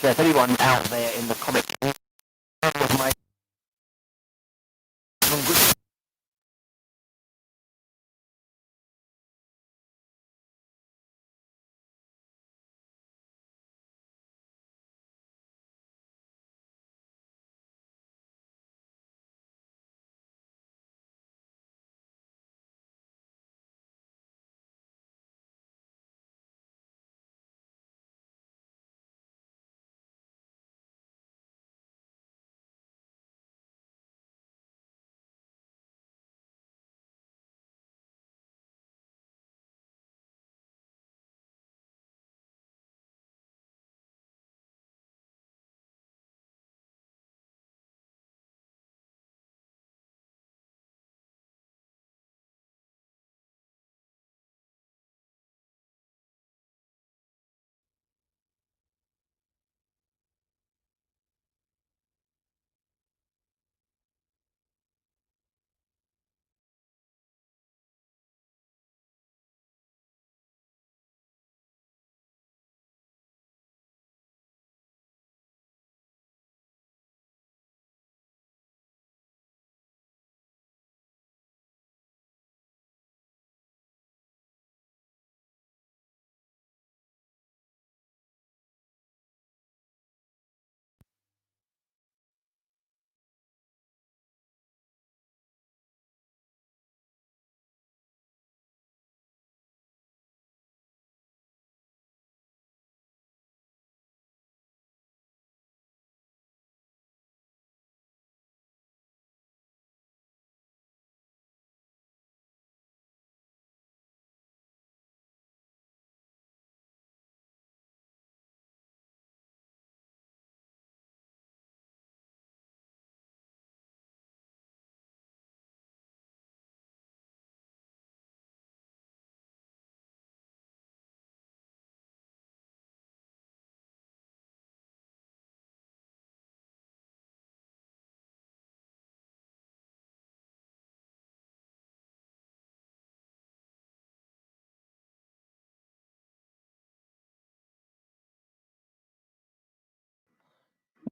So if anyone out there in the comic world of my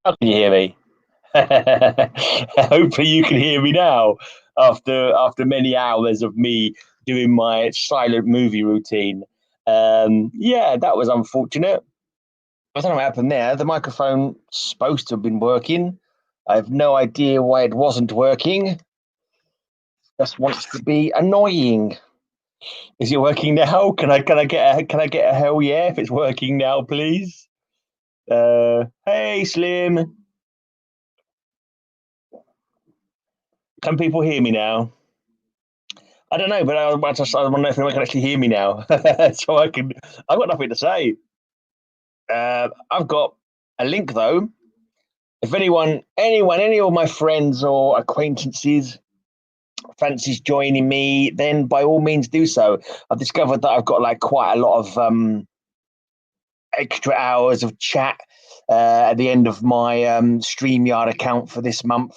How can you hear me? Hopefully you can hear me now after many hours of me doing my silent movie routine. Yeah, that was unfortunate. I don't know what happened there. The microphone's supposed to have been working. I have no idea why it wasn't working. Just wants to be annoying. Is it working now? Can I get a hell yeah if it's working now, please? Hey Slim. Can people hear me now? I don't know, but I want to know if anyone can actually hear me now, so I can. I've got nothing to say. I've got a link though. If any of my friends or acquaintances fancies joining me, then by all means do so. I've discovered that I've got like quite a lot of extra hours of chat at the end of my StreamYard account for this month.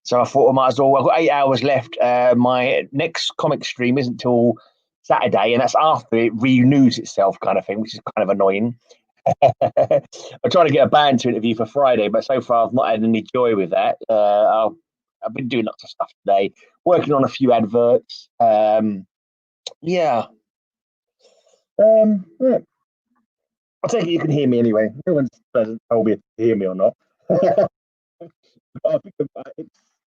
So I thought I might as well. I've got 8 hours left. My next comic stream isn't till Saturday, and that's after it renews itself, kind of thing, which is kind of annoying. I'm trying to get a band to interview for Friday, but so far I've not had any joy with that. I've been doing lots of stuff today, working on a few adverts. Yeah. Yeah. I'll take it you can hear me anyway. No one's told me if you hear me or not. I think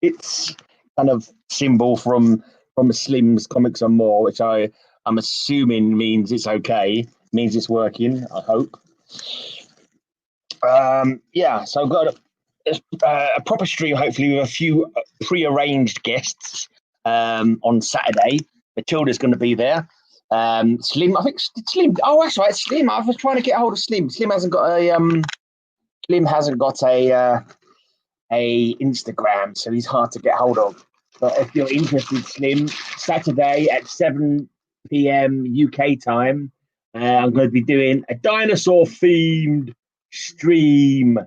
it's kind of symbol from Slim's Comics and More, which I'm assuming means it's okay, means it's working. I hope. Yeah, so I've got a proper stream, hopefully with a few pre-arranged guests on Saturday. Matilda's going to be there. Slim, I think Slim. Oh, that's right, Slim. I was trying to get a hold of Slim. Slim hasn't got a Instagram, so he's hard to get hold of. But if you're interested, Slim, Saturday at 7 p.m. UK time, I'm going to be doing a dinosaur themed stream.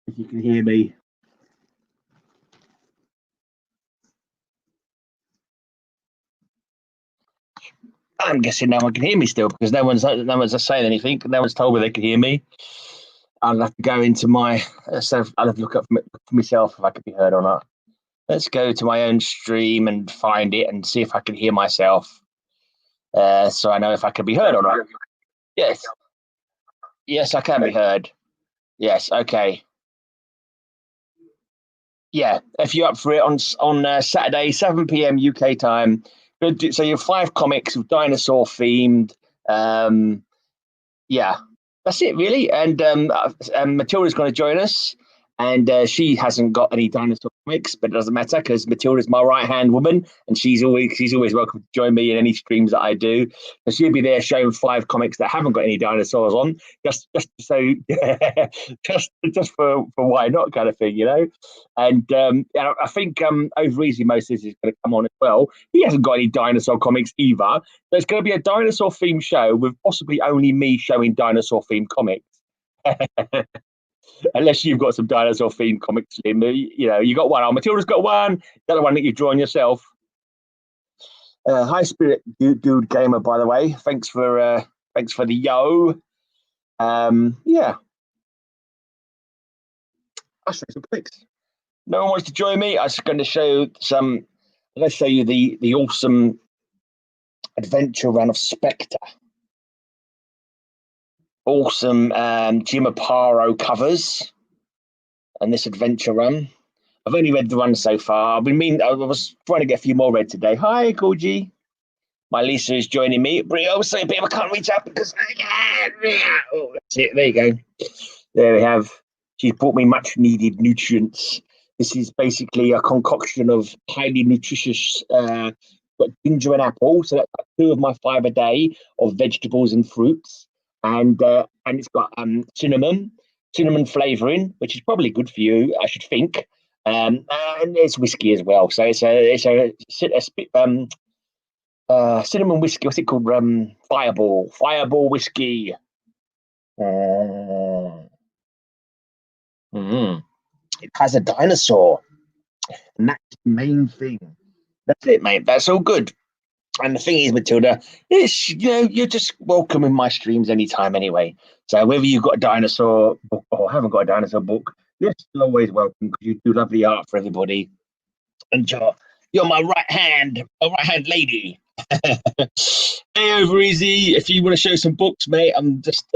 If you can hear me. I'm guessing no one can hear me still because no one's saying anything. No one's told me they can hear me. I'll have to go into my I'll have to look up for myself if I can be heard or not. Let's go to my own stream and find it and see if I can hear myself. So I know if I can be heard or not. Yes. Yes, I can be heard. Yes. Okay. Yeah. If you're up for it on Saturday, 7 p.m. UK time. So you're 5 comics with dinosaur themed. Yeah, that's it really. And Matilda's going to join us, and she hasn't got any dinosaur comics, but it doesn't matter because Matilda's my right hand woman, and she's always welcome to join me in any streams that I do. So she'll be there showing 5 comics that haven't got any dinosaurs on, just so just for why not kind of thing, you know. And I think Over Easy Moses is going to come on as well. He hasn't got any dinosaur comics either. There's going to be a dinosaur themed show with possibly only me showing dinosaur themed comics. Unless you've got some dinosaur themed comics, Slim. You know, you got one. Oh, Matilda's got one. The other one that you've drawn yourself. High Spirit Dude Gamer, by the way. Thanks for the yo. Yeah. I'll show you some pics. No one wants to join me. I was going to show some. Let's show you the awesome adventure run of Spectre. Awesome Jim Aparo covers and this adventure run. I've only read the one so far. I was trying to get a few more read today. Hi, Koji. My Lisa is joining me. Brio, so people can't reach out because oh, that's it. There you go. There we have. She's brought me much needed nutrients. This is basically a concoction of highly nutritious got ginger and apple, so that's 2 of my 5 a day of vegetables and fruits. And it's got cinnamon flavoring, which is probably good for you, I should think. And it's whiskey as well. So it's a cinnamon whiskey. What's it called? Fireball whiskey. It has a dinosaur, and that's the main thing. That's it, mate. That's all good. And the thing is, Matilda, you're just welcome in my streams anytime anyway. So whether you've got a dinosaur book or haven't got a dinosaur book, you're still always welcome because you do lovely art for everybody. And you're my right hand lady. Hey, Over Easy, if you want to show some books, mate, I'm just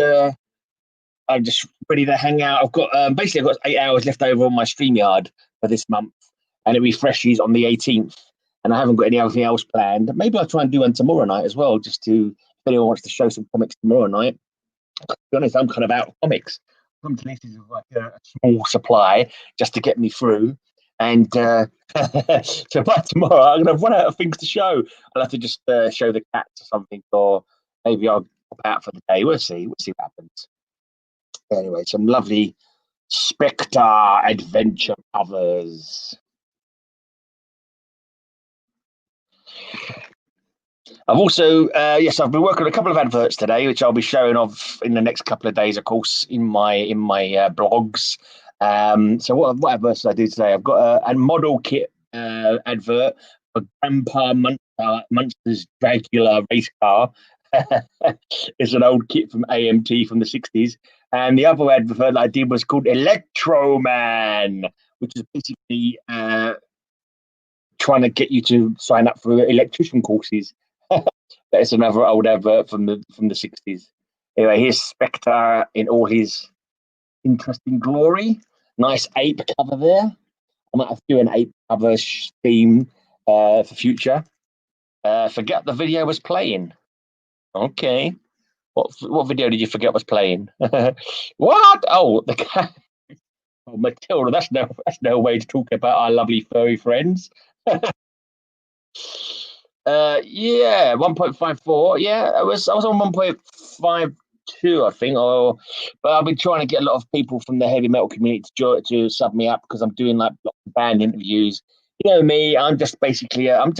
ready to hang out. I've got 8 hours left over on my StreamYard for this month, and it refreshes on the 18th. And I haven't got anything else planned. Maybe I'll try and do one tomorrow night as well, just to, if anyone wants to show some comics tomorrow night. To be honest, I'm kind of out of comics. I'm to this is like a small supply just to get me through. And so by tomorrow, I'm going to run out of things to show. I'll have to just show the cats or something, or maybe I'll pop out for the day. We'll see. We'll see what happens. Anyway, some lovely Spectre adventure covers. I've also, I've been working on a couple of adverts today, which I'll be showing off in the next couple of days, of course, in my blogs. So what adverts did I do today? I've got a model kit advert for Grandpa Munster's Dracula race car. It's an old kit from AMT from the 60s. And the other advert that I did was called Electro Man, which is basically trying to get you to sign up for electrician courses. That's another old advert from the 60s. Anyway, here's Spectre in all his interesting glory. Nice ape cover there. I might have to do an ape cover theme for future. Forget the video was playing. Okay. What video did you forget was playing? What? Oh, the cat. Oh, Matilda, that's no way to talk about our lovely furry friends. Yeah, 1.54. Yeah, I was on 1.52, I think. But I've been trying to get a lot of people from the heavy metal community to sub me up because I'm doing like band interviews. You know me, I'm just basically I'm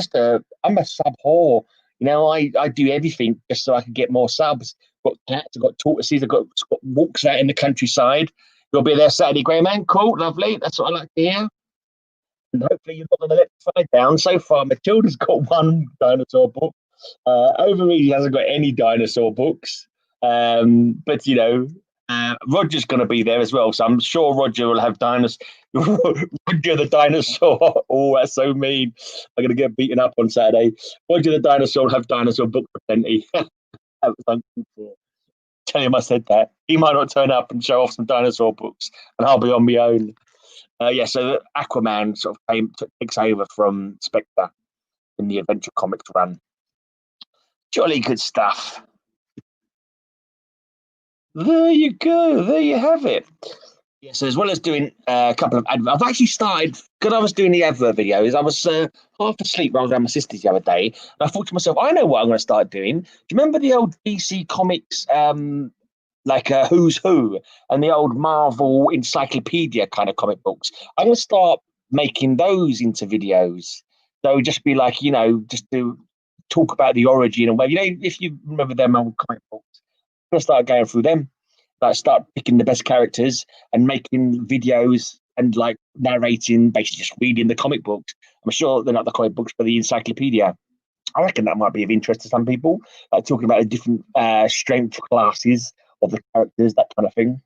a sub whore. You know, I do everything just so I can get more subs. I've got cats, I've got tortoises, I've got walks out in the countryside. You'll be there Saturday, Grey Man. Cool, lovely. That's what I like to hear. And hopefully you've got the left side down. So far, Matilda's got one dinosaur book. Overeem hasn't got any dinosaur books, but Roger's going to be there as well, so I'm sure Roger will have dinosaur. Roger the dinosaur. Oh, that's so mean. I'm going to get beaten up on Saturday. Roger the dinosaur will have dinosaur book for plenty. That was uncalled for. Tell him I said that. He might not turn up and show off some dinosaur books, and I'll be on my own. So Aquaman sort of takes over from Spectre in the Adventure Comics run. Jolly good stuff. There you go. There you have it. Yeah, so as well as doing a couple of I've actually started, because I was doing the advert videos, I was half asleep when I was around my sister's the other day, and I thought to myself, I know what I'm going to start doing. Do you remember the old DC Comics, like Who's Who, and the old Marvel Encyclopedia kind of comic books? I'm going to start making those into videos. So just be like, just to talk about the origin and if you remember them old comic books, I'm going to start going through them. Like start picking the best characters and making videos and like narrating, basically just reading the comic books. I'm sure they're not the comic books, but the encyclopedia. I reckon that might be of interest to some people, like talking about the different strength classes of the characters, that kind of thing.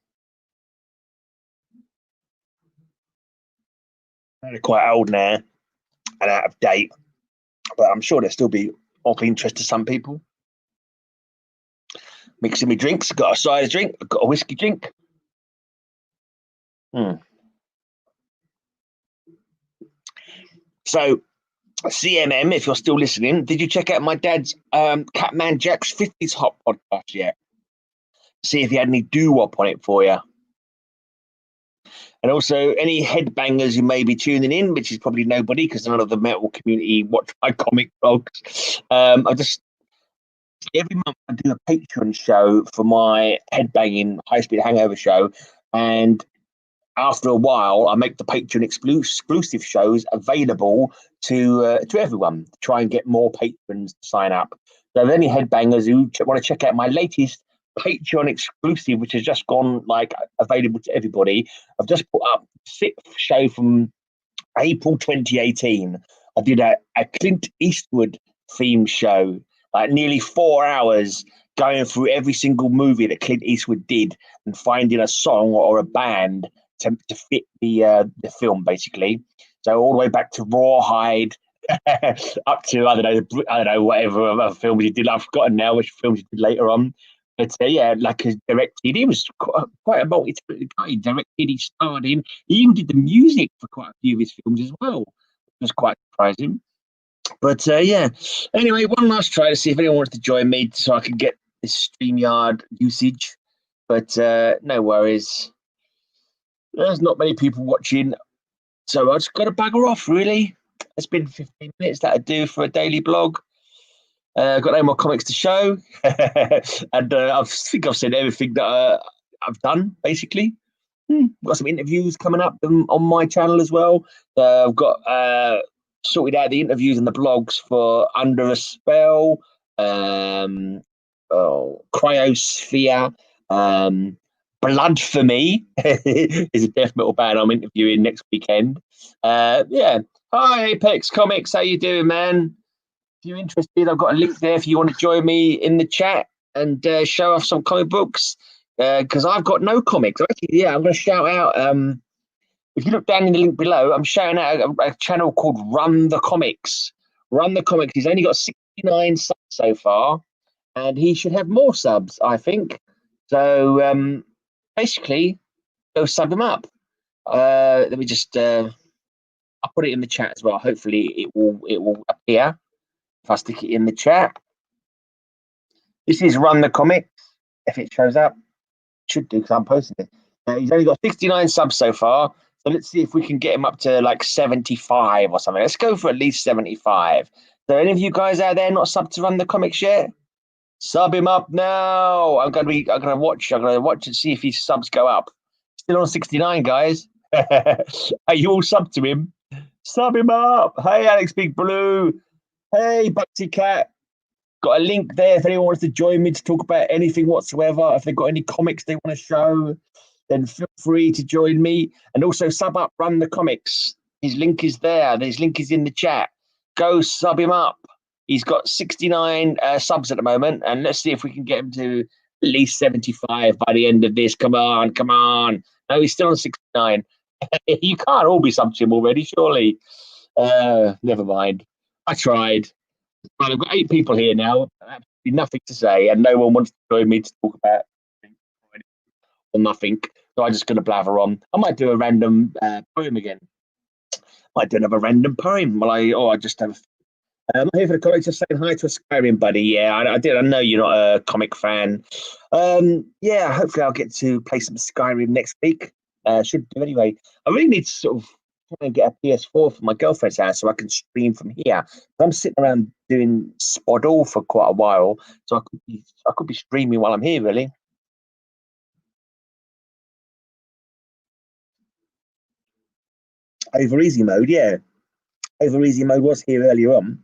They're quite old now and out of date, but I'm sure they'll still be of interest to some people. Mixing my drinks, got a cider drink, I've got a whiskey drink. So, CMM, if you're still listening, did you check out my dad's Catman Jack's 50s Hot podcast yet? See if he had any doo-wop on it for you. And also, any headbangers who may be tuning in, which is probably nobody because none of the metal community watch my comic blogs. Every month I do a Patreon show for my headbanging high-speed hangover show, and after a while, I make the Patreon exclusive shows available to everyone to try and get more patrons to sign up. So, if any headbangers who want to check out my latest Patreon exclusive, which has just gone available to everybody, I've just put up the 6th show from April 2018. I did a Clint Eastwood theme show, like nearly 4 hours, going through every single movie that Clint Eastwood did and finding a song or a band to fit the film, basically. So all the way back to Rawhide, up to I don't know whatever other films he did. I've forgotten now which films he did later on. But like he directed, he was quite a multi-talented guy. He directed, he starred in, he even did the music for quite a few of his films as well, which was quite surprising. But anyway, one last try to see if anyone wants to join me so I can get this StreamYard usage. But no worries. There's not many people watching, so I just got to bugger off, really. It's been 15 minutes that I do for a daily blog. Got no more comics to show. And I think I've said everything that I've done, basically. Got some interviews coming up on my channel as well. I've got sorted out the interviews and the blogs for Under a Spell, Cryosphere, Blood for Me is a death metal band I'm interviewing next weekend. Hi Apex Comics, how you doing, man? If you're interested, I've got a link there if you want to join me in the chat and show off some comic books, because I've got no comics. Actually, I'm going to shout out, if you look down in the link below, I'm shouting out a channel called Run the Comics. Run the Comics, he's only got 69 subs so far, and he should have more subs, I think. So basically, go sub him up. Let me just I'll put it in the chat as well. Hopefully it will appear if I stick it in the chat. This is Run the Comics. If it shows up, it should do because I'm posting it. He's only got 69 subs so far, so let's see if we can get him up to like 75 or something. Let's go for at least 75. So any of you guys out there not subbed to Run the Comics yet? Sub him up now. I'm gonna watch and see if his subs go up. Still on 69, guys. Are you all subbed to him? Sub him up. Hey, Alex Big Blue. Hey, Bugsy Cat. Got a link there if anyone wants to join me to talk about anything whatsoever. If they've got any comics they want to show, then feel free to join me. And also sub up Run the Comics. His link is there. His link is in the chat. Go sub him up. He's got 69 subs at the moment, and let's see if we can get him to at least 75 by the end of this. Come on, come on. No, he's still on 69. You can't all be subbed to him already, surely. Never mind. I tried. Well, I've got 8 people here now. Absolutely nothing to say, and no one wants to join me to talk about or nothing. So I'm just going to blather on. I might do a random poem again. Might do another random poem. I just have. I'm here for the comics. Just saying hi to a Skyrim buddy. Yeah, I did. I know you're not a comic fan. Yeah, hopefully I'll get to play some Skyrim next week. Should do anyway. I really need to sort of try and get a PS4 for my girlfriend's house so I can stream from here. I'm sitting around doing Spoddle for quite a while, so I could be streaming while I'm here. Really. Over easy mode, yeah. Over easy mode was here earlier on.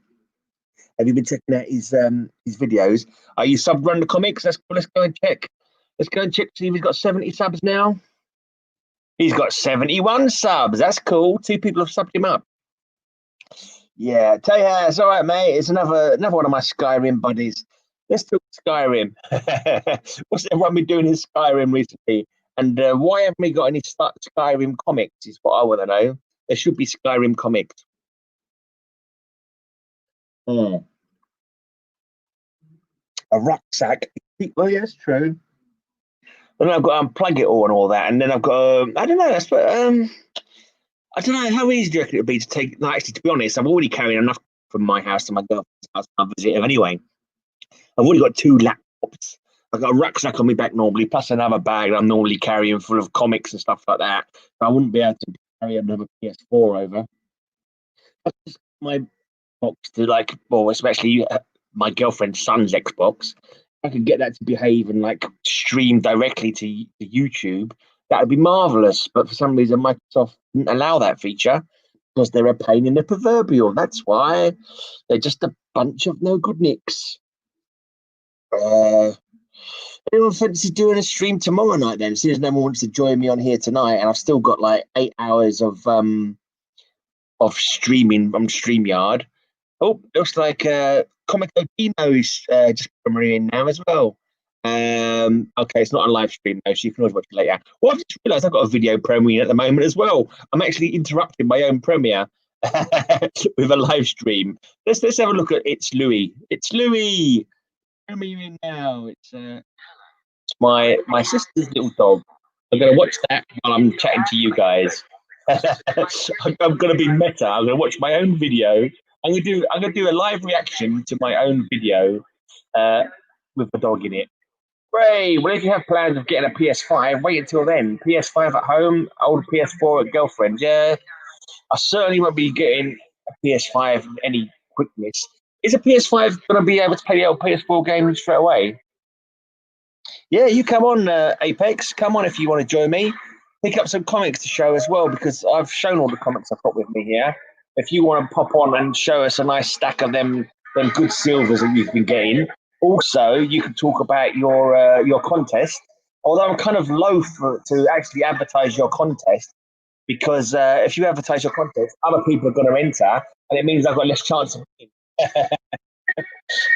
Have you been checking out his videos? Are you subbed Run the Comics? Let's go and check. Let's go and check. See if he's got 70 subs now. He's got 71 subs. That's cool. 2 people have subbed him up. Yeah, tell you how, it's all right, mate. It's another one of my Skyrim buddies. Let's talk Skyrim. What's everyone been doing in Skyrim recently? And why haven't we got any Skyrim comics? Is what I want to know. There should be Skyrim comics. A rucksack. Well, yes, true. And then I've got to unplug it all and all that, and then I've got I don't know. I don't know how easy do you reckon it would be to take. No, actually, to be honest, I'm already carrying enough from my house to my girlfriend's house when I visit her anyway. I've already got 2 laptops. I've got a rucksack on my back normally, plus another bag that I'm normally carrying full of comics and stuff like that. So I wouldn't be able to carry another PS4 over. My box to especially my girlfriend's son's Xbox. I could get that to behave and like stream directly to YouTube. That would be marvelous. But for some reason, Microsoft didn't allow that feature because they're a pain in the proverbial. That's why they're just a bunch of no good nicks. Anyone fancy doing a stream tomorrow night then? Seeing as no one wants to join me on here tonight, and I've still got like 8 hours of streaming on StreamYard. Oh, looks like Comico Dino is just coming in now as well. Okay, it's not a live stream though, so you can always watch it later. Well, I've just realised I've got a video premiere at the moment as well. I'm actually interrupting my own premiere with a live stream. Let's have a look at It's Louis. It's Louis. Premiering now. It's my sister's little dog. I'm going to watch that while I'm chatting to you guys. I'm going to be meta. I'm going to watch my own video. I'm going to do a live reaction to my own video with the dog in it. Great. Well, if you have plans of getting a PS5, wait until then. PS5 at home, old PS4 at girlfriend. Yeah, I certainly won't be getting a PS5 with any quickness. Is a PS5 going to be able to play the old PS4 games straight away? Yeah, you come on, Apex. Come on if you want to join me. Pick up some comics to show as well, because I've shown all the comics I've got with me here. If you want to pop on and show us a nice stack of them good silvers that you've been getting. Also, you can talk about your contest. Although I'm kind of loath to actually advertise your contest, because if you advertise your contest, other people are going to enter, and it means I've got less chance of winning.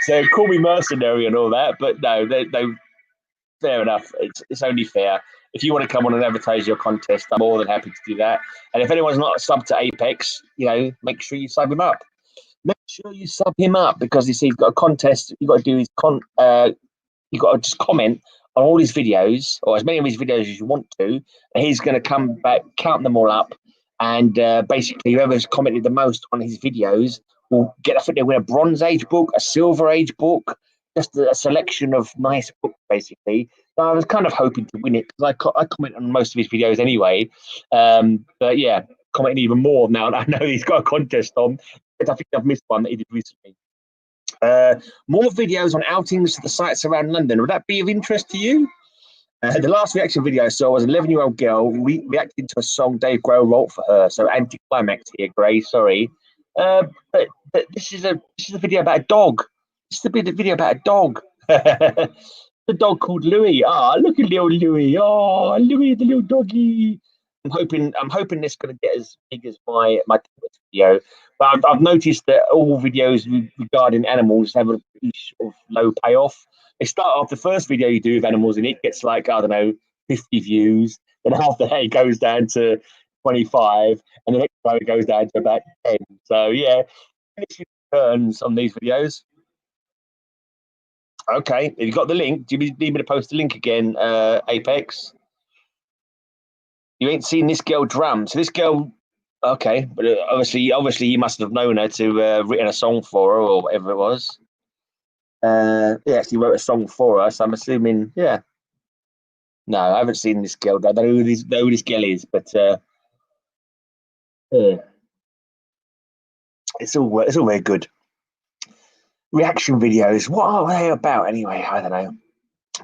So call me mercenary and all that, but no, fair enough. It's only fair. If you want to come on and advertise your contest, I'm more than happy to do that. And if anyone's not subbed to Apex, make sure you sub him up. Make sure you sub him up, because you see, he's got a contest. You've got to do his you've got to just comment on all his videos, or as many of his videos as you want to, and he's going to come back, count them all up, and basically whoever's commented the most on his videos will get, I think they win a Bronze Age book, a Silver Age book, just a selection of nice books, basically. So I was kind of hoping to win it, because I comment on most of his videos anyway. But yeah, commenting even more now that I know he's got a contest on. I think I've missed one that he did recently. More videos on outings to the sites around London. Would that be of interest to you? The last reaction video I saw was an 11-year-old girl reacting to a song Dave Grohl wrote for her. So anticlimax here, Gray. Sorry, but this is a video about a dog. This is a video about a dog. The dog called Louis. Look at little Louis. Louis, the little doggy. I'm hoping this is going to get as big as my video. But I've noticed that all videos regarding animals have a pretty sort of low payoff. They start off the first video you do with animals, and it gets like, I don't know, 50 views. Then after that, it goes down to 25, and the next time it goes down to about 10. So yeah, returns on these videos. Okay, have you got the link? Do you need me to post the link again, Apex? You ain't seen this girl drum. So this girl, okay, but obviously, you must have known her to written a song for her or whatever it was. He actually wrote a song for us. I'm assuming, yeah. No, I haven't seen this girl. I don't know who this girl is, but yeah. It's all very good. Reaction videos. What are they about anyway? I don't know.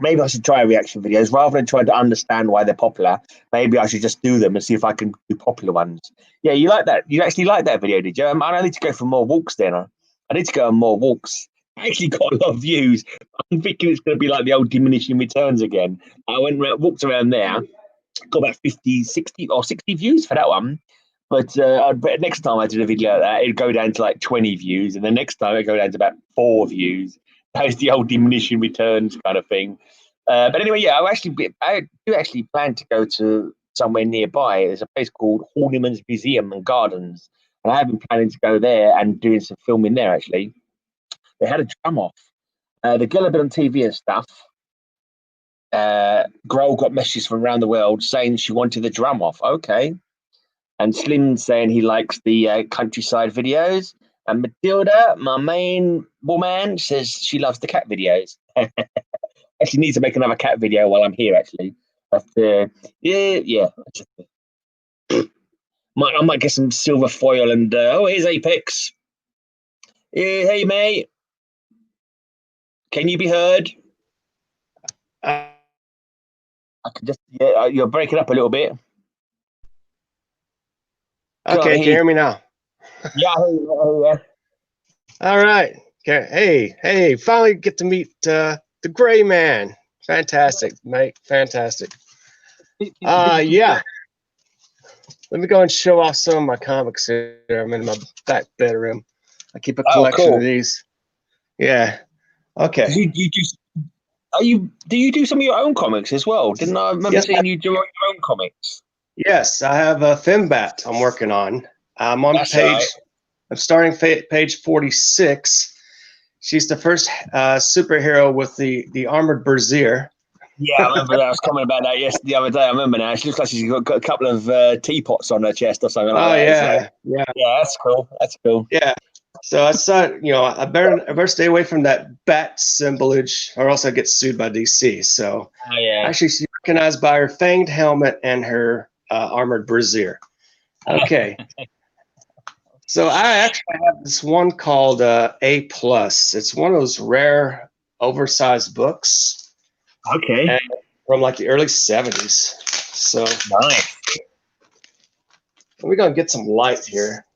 Maybe I should try reaction videos rather than trying to understand why they're popular. Maybe I should just do them and see if I can do popular ones. Yeah, you like that? You actually like that video, did you? I need to go for more walks then. I need to go on more walks. I actually got a lot of views. I'm thinking it's going to be like the old diminishing returns again. I walked around there, got about 50, 60 or 60 views for that one. But next time I did a video like that, it'd go down to like 20 views. And the next time it'd go down to about 4 views. That was the old diminishing returns kind of thing. But anyway, yeah, I do actually plan to go to somewhere nearby. There's a place called Horniman's Museum and Gardens. And I have been planning to go there and doing some filming there, actually. They had a drum off. The girl had been on TV and stuff. Grohl got messages from around the world saying she wanted the drum off. Okay. And Slim saying he likes the countryside videos. And Matilda, my main woman, says she loves the cat videos. Actually need to make another cat video while I'm here, actually. But yeah. I might get some silver foil and here's Apex. Hey mate. Can you be heard? I can just you're breaking up a little bit. Okay, can you hear me now? Yeah, I hear you. All right. Okay. Hey, finally get to meet the Gray Man. Fantastic, mate. Fantastic. Yeah. Let me go and show off some of my comics here. I'm in my back bedroom. I keep a collection of these. Yeah. Okay. Do you do some of your own comics as well? Didn't I remember seeing you do your own comics? Yes, I have a Fembat I'm working on. I'm on I'm starting page 46. She's the first superhero with the armored brassiere. Yeah, I remember that. I was commenting about that the other day. I remember now. She looks like she's got a couple of teapots on her chest or something like that. Yeah. Yeah, that's cool. That's cool. Yeah. So I thought, I better stay away from that bat symbolage, or else I get sued by DC. So actually, she's recognized by her fanged helmet and her armored brassiere. Okay. So I actually have this one called A+. It's one of those rare, oversized books. Okay. From like the early 70s. So nice. We're gonna get some light here.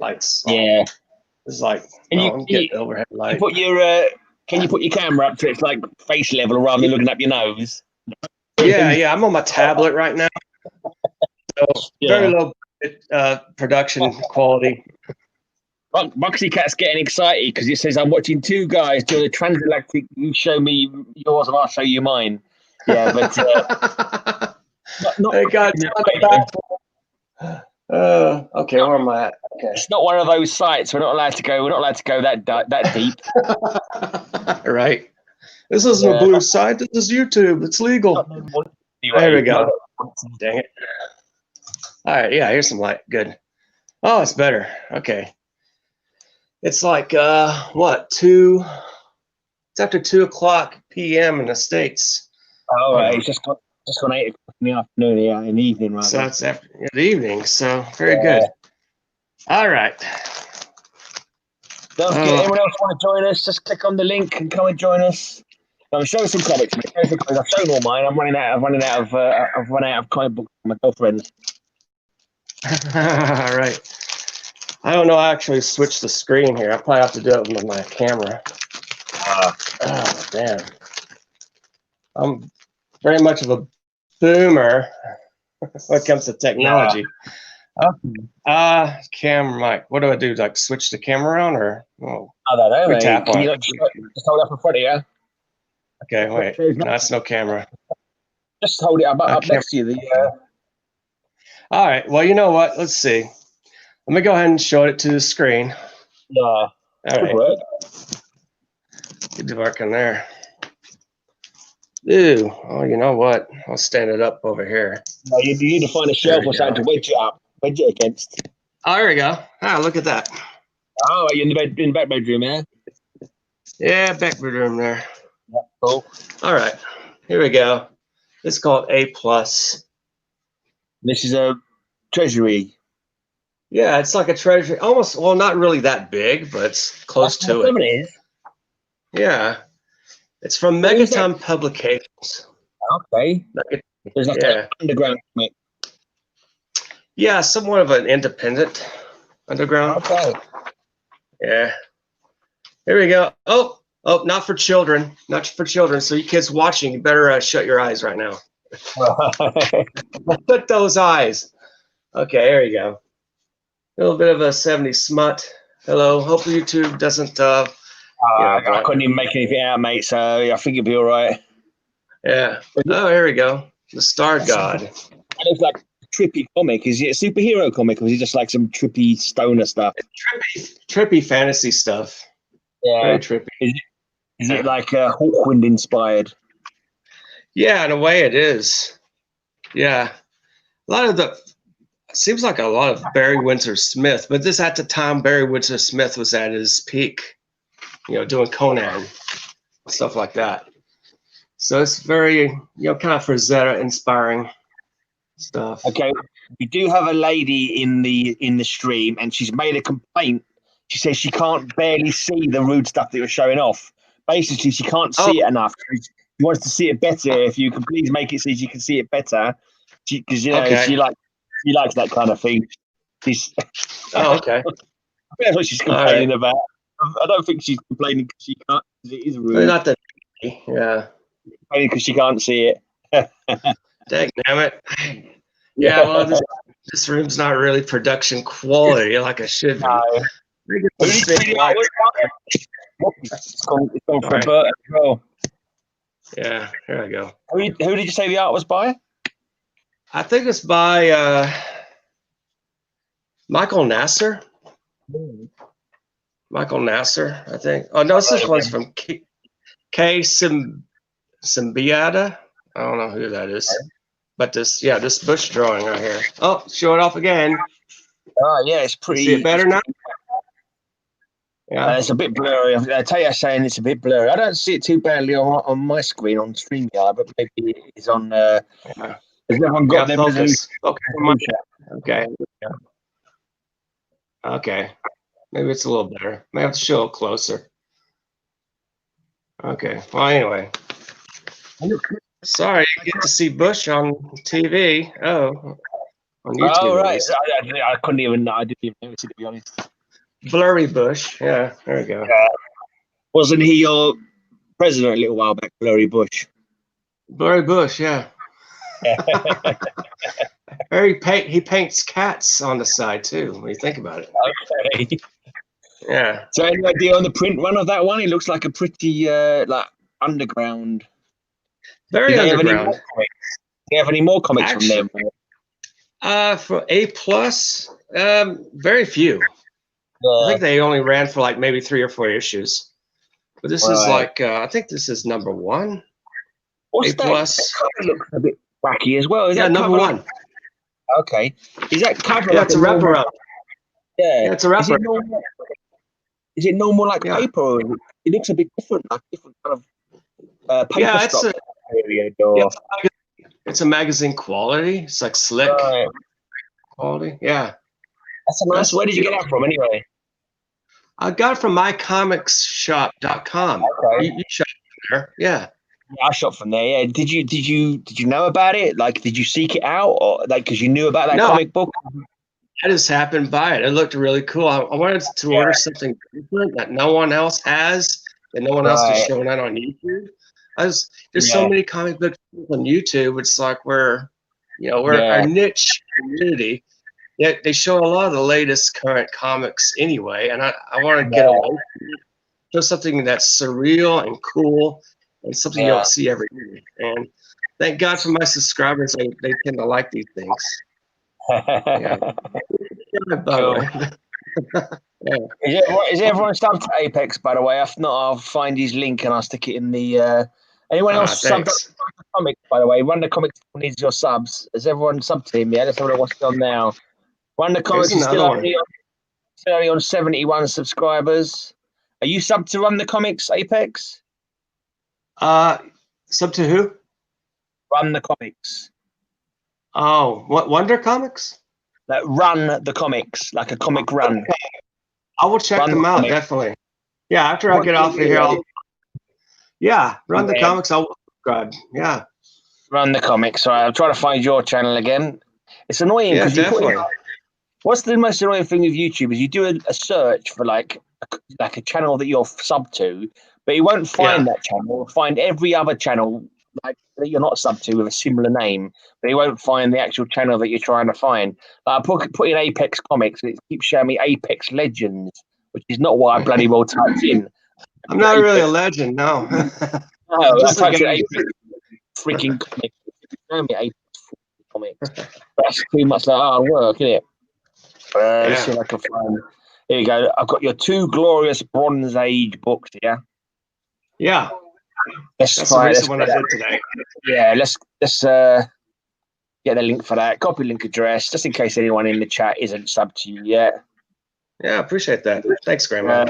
Lights. Yeah. It's like overhead light. Can you put your camera up so it's like face level rather than looking up your nose? Yeah. I'm on my tablet right now. So very low production quality. Moxie Cat's getting excited because he says, I'm watching two guys do the transatlantic. You show me yours and I'll show you mine. Yeah, but hey guys, okay, where am I at? Okay. It's not one of those sites. We're not allowed to go that deep. Right. This isn't a blue site. This is YouTube. It's legal. There we go. Dang it. All right, here's some light. Good. Oh, it's better. Okay. It's like it's after 2:00 p.m. in the States. Oh, right. It's just on 8 o'clock in the afternoon, in the evening, right? So that's after the evening. So very good. All right. Don't forget, anyone else want to join us? Just click on the link and come and join us. I'm showing some comics. I've shown all mine. I've run out of comic books for my girlfriend. All right. I don't know. I actually switched the screen here. I probably have to do it with my camera. Oh, damn. I'm very much of a boomer when it comes to technology. Camera mic. What do I do? Like switch the camera on or? Oh, I don't know, mate. Tap Can on you it. not just hold it up in front of you? Okay, wait. No, that's no camera. Just hold it up next to you. All right. Well, you know what? Let's see. Let me go ahead and show it to the screen. Yeah. All right. Work. Good work in there. Ooh. Oh, you know what? I'll stand it up over here. No, you need to find a shelf or something to wedge it against. Oh, there we go. Look at that. Oh, you're in the back bedroom, yeah? Yeah, back bedroom there. Yeah, cool. All right. Here we go. This is called A+. This is a treasury. Yeah, it's like a treasury. Almost, well, not really that big, but it's close to it. It is. Yeah. It's from Megaton Publications. Okay. There's like an underground comic. Yeah, somewhat of an independent underground. Okay. Yeah. Here we go. Oh, not for children. Not for children. So you kids watching, you better shut your eyes right now. Put those eyes. Okay, here you go. A little bit of a 70s smut. Hello. Hope YouTube doesn't. I couldn't even make anything out, mate. So I think you'll be all right. Yeah. Oh, here we go. The Star God. That looks like a trippy comic. Is it a superhero comic, or is it just like some trippy stoner stuff? Trippy fantasy stuff. Yeah. Very trippy. Is it like Hawkwind inspired? Yeah, in a way it is. Yeah. Seems like a lot of Barry Windsor Smith, but this at the time Barry Windsor Smith was at his peak, doing Conan, stuff like that. So it's very, kind of Frazetta inspiring stuff. Okay, we do have a lady in the stream, and she's made a complaint. She says she can't barely see the rude stuff that you're showing off. Basically, she can't see it enough. She wants to see it better. If you can please make it so she can see it better, because she likes that kind of thing. Okay. That's what she's complaining about. I don't think she's complaining because she can't. Because it is rude. Not that. Yeah. Complaining because she can't see it. Dang it. Yeah. Well, this room's not really production quality like it should be. No. It's gone for a Bert as well. Yeah, here I go. Who did you say the art was by? I think it's by Michael Nasser. Michael Nasser, I think. Oh, no, this one's from K. Simbiata. I don't know who that is. But this bush drawing right here. Oh, show it off again. Oh, yeah, it's pretty. See it better now? Yeah. It's a bit blurry. I tell you, saying it's a bit blurry. I don't see it too badly on my screen on StreamYard, but maybe it's on. Has everyone got their focus? Okay. Okay. Maybe it's a little better. May have to show it closer. Okay. Well, anyway. Sorry, you get to see Bush on TV. Oh, on YouTube. Oh, right. I couldn't even. I didn't even notice it, to be honest. Blurry Bush. Yeah, there we go. Wasn't he your president a little while back, Blurry Bush? Blurry Bush, yeah. He paints cats on the side too, when you think about it. Okay. Yeah. So any idea on the print run of that one? It looks like a pretty like underground. Very underground. Do you have any more comics from them? For A+, very few. I think they only ran for like maybe 3 or 4 issues. But this is like, I think this is number 1. What's A+. That cover looks a bit wacky as well. Is that number 1. Okay. Is that cover? Yeah, it's a wraparound. Yeah, it's a wraparound. Is it normal like paper? Or it looks a bit different, like different kind of paper stock. It's a magazine quality. It's like slick quality. Yeah. That's a nice. Where did you get that from, anyway? I got it from mycomicshop.com. Okay. You shop there, yeah. I shop from there. Yeah. Did you know about it? Like, did you seek it out, or like because you knew about that comic book? I just happened by it. It looked really cool. I wanted to order something different that no one else has, and no one else is showing that on YouTube. There's so many comic books on YouTube. It's like we're our niche community. Yeah, they show a lot of the latest current comics anyway, and I want to get away. Show something that's surreal and cool, and something you don't see every day. And thank God for my subscribers; they tend to like these things. Yeah. By the way. Yeah. Is everyone subbed to Apex, by the way? If not, I'll find his link and I'll stick it in the. Anyone else subbed to the comics, by the way? Run the Comics needs your subs. Is everyone subbed to him? Yeah, let's have a look what's on now. Run the Comics is still only on 71 subscribers. Are you subbed to Run the Comics, Apex? Sub to who? Run the Comics. Oh, what Wonder Comics? Like Run the Comics, like a comic run. I will check them out, definitely. Yeah, after I get off of here, Run the Comics. I'll subscribe. Yeah. Run the Comics. All right, I'm trying to find your channel again. It's annoying because what's the most annoying thing with YouTube is you do a search for like a channel that you're subbed to, but you won't find that channel. Find every other channel like that you're not subbed to with a similar name, but you won't find the actual channel that you're trying to find. I put in Apex Comics, and it keeps showing me Apex Legends, which is not what I bloody well typed in. I'm not really a legend, no. No, I typed in Apex freaking Comics. Showing me Apex Comics. That's too much like hard work, isn't it? Let's see if I can find. Here you go. I've got your 2 glorious Bronze Age books here. Yeah. That's the recent one I did today. Yeah, let's get the link for that. Copy link address, just in case anyone in the chat isn't subbed to you yet. Yeah, I appreciate that. Thanks, Grandma.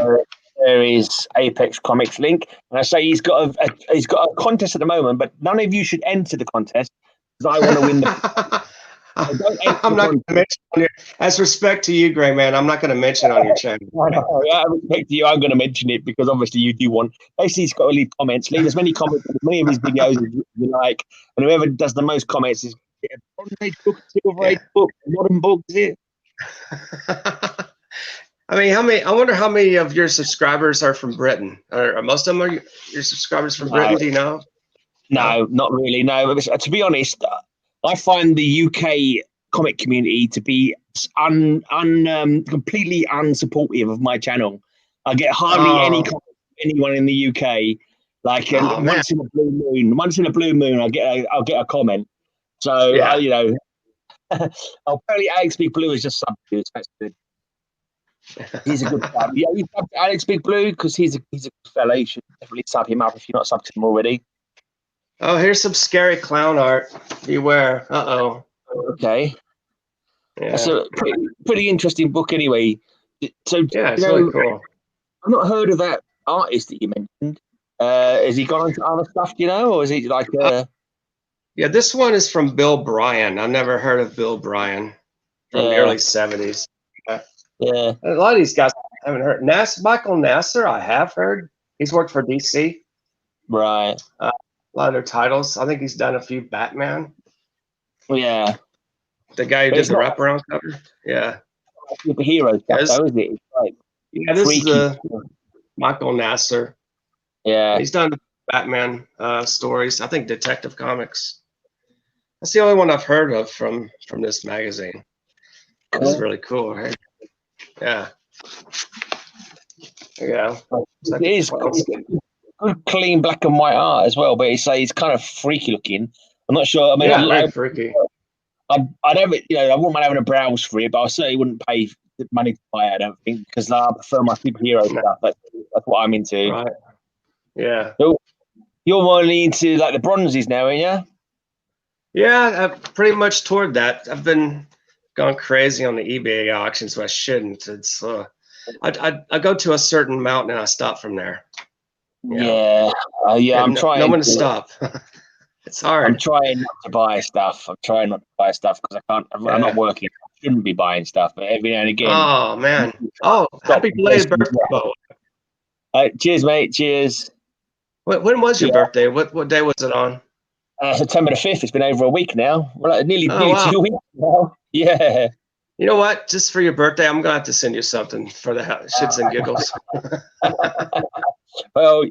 There is Apex Comics link, and I say he's got a contest at the moment, but none of you should enter the contest because I want to win the. I'm not going to mention on your, as respect to you, Gray Man, I'm not going to mention on your channel. Yeah, respect to you, I'm going to mention it because obviously you do want. Basically, he's got to leave comments. Leave as many comments as many of his videos as you like, and whoever does the most comments is a Bronze Age book, Silver Age book, modern book. Is it? I mean, I wonder how many of your subscribers are from Britain? Are most of them your subscribers from Britain? Do you know? No, not really. No, to be honest. I find the UK comic community to be completely unsupportive of my channel. I get hardly any comments from anyone in the UK. Like once in a blue moon, I'll get a comment. So apparently Alex Big Blue is just subbed to you. That's good. He's a good sub. Yeah, you subbed Alex Big Blue because he's a good fella. You should definitely sub him up if you're not subbed to him already. Oh, here's some scary clown art. Beware. Uh-oh. Okay. Yeah. That's a pretty interesting book anyway. So, it's really cool. I've not heard of that artist that you mentioned. Has he gone on to other stuff, or is he like... Yeah, this one is from Bill Bryan. I've never heard of Bill Bryan from the early 70s. Yeah. A lot of these guys I haven't heard. Michael Nasser, I have heard. He's worked for DC. Right. A lot of their titles. I think he's done a few Batman. Yeah. The guy who did the wraparound cover. Yeah. Superhero stuff, though, is it? Like this is Michael Nasser. Yeah. He's done Batman stories. I think Detective Comics. That's the only one I've heard of from this magazine. Cool. This is really cool, right? Yeah. Yeah. It is good, clean black and white art as well, but he's kind of freaky looking. I'm not sure. I mean, very freaky. I don't, I wouldn't mind having a browse for it, but I certainly wouldn't pay money to buy it. I don't think because I prefer my superhero stuff. That's what I'm into. Right. Yeah. So you're more into like the bronzes now, aren't you? Yeah, I'm pretty much toward that. I've been gone crazy on the eBay auctions, so I shouldn't. It's I go to a certain amount and I stop from there. Yeah. I'm trying. No one to stop. It's hard. I'm trying not to buy stuff. Because I can't. I'm not working. I shouldn't be buying stuff, but every now and again. Oh man! Oh, happy belated birthday, Bo. Cheers, mate. Cheers. When was your birthday? What day was it on? September the 5th. It's been over a week now. Well, nearly 2 weeks now. Yeah. You know what? Just for your birthday, I'm gonna have to send you something for the shits and giggles. Well,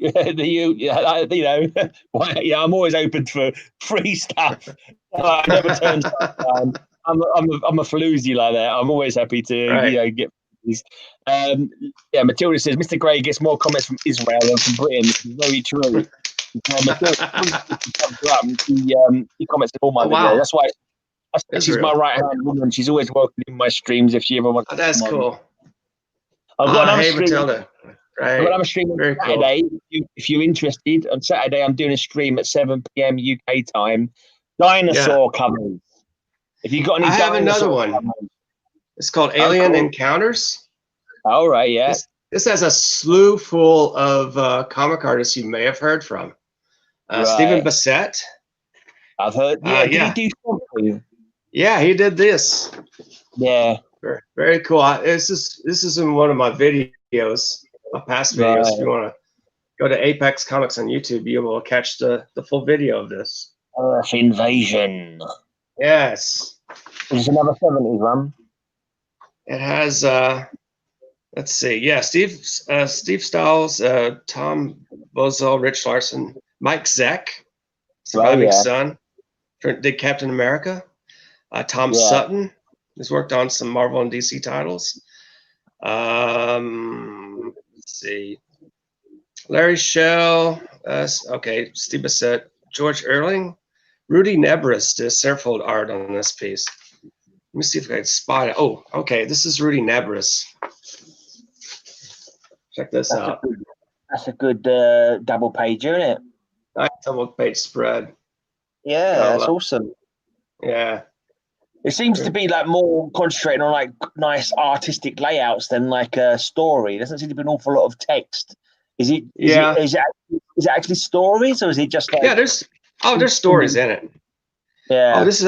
I'm always open for free stuff. I never turn stuff down. I'm a floozy like that. I'm always happy to get these. Yeah, Matilda says Mr. Gray gets more comments from Israel than from Britain. This is very true. Matilda, he comments on all my videos. That's why she's my right hand woman. She's always welcome in my streams if she ever wants. That's cool. I've got another stream. Matilda. Right. I've got another stream on Very Saturday. Cool. If you're interested, on Saturday I'm doing a stream at 7 p.m. UK time. Dinosaur covers. If you got any, I have another one. Covers. It's called Alien Encounters. All right, yeah. This has a slew full of comic artists you may have heard from. Stephen Bissett. I've heard. Yeah, did he do something? Yeah, he did this. Yeah. Very, very cool. This is in one of my videos, my past videos. If you want to go to Apex Comics on YouTube, you will catch the full video of this. Earth Invasion. Yes. Is another 70s one? It has. Let's see. Yeah, Steve Stiles, Tom Bozel, Rich Larson, Mike Zeck, Surviving Son, did Captain America. Tom Sutton has worked on some Marvel and DC titles. Let's see. Larry Shell. Steve Bissett, George Erling, Rudy Nebris did several art on this piece. Let me see if I can spot it. Oh, okay. This is Rudy Nebris. Check this out. That's a good double page, isn't it? Nice double page spread. Yeah, that's awesome. Yeah. It seems to be like more concentrating on like nice artistic layouts than like a story. There doesn't seem to be an awful lot of text. Is it actually stories, or is it just like? Yeah, there's stories in it. Yeah. Oh, this is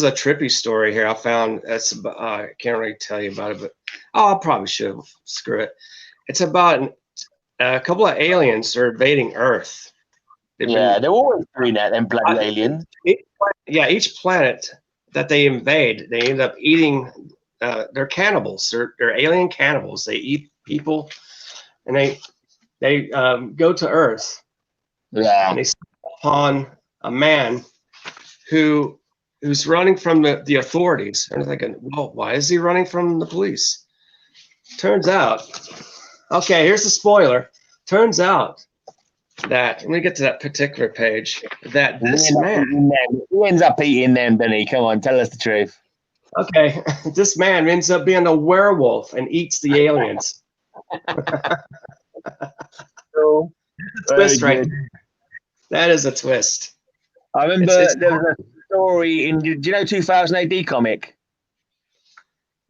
a trippy story here I found. I can't really tell you about it, but I probably should. Screw it. It's about a couple of aliens are invading Earth. They're always doing that. Them bloody aliens. Each planet that they invade, they end up eating. They're cannibals. They're alien cannibals. They eat people, and they go to Earth. Yeah. And they stumble upon a man who's running from the authorities. And they're thinking, well, why is he running from the police? Turns out, okay, here's the spoiler. Turns out that, let me get to that particular page, that this man... Who ends up eating them, Benny? Come on, tell us the truth. Okay, this man ends up being a werewolf and eats the aliens. Twist right there. That is a twist. I remember there was a story in, do you know 2000 AD comic?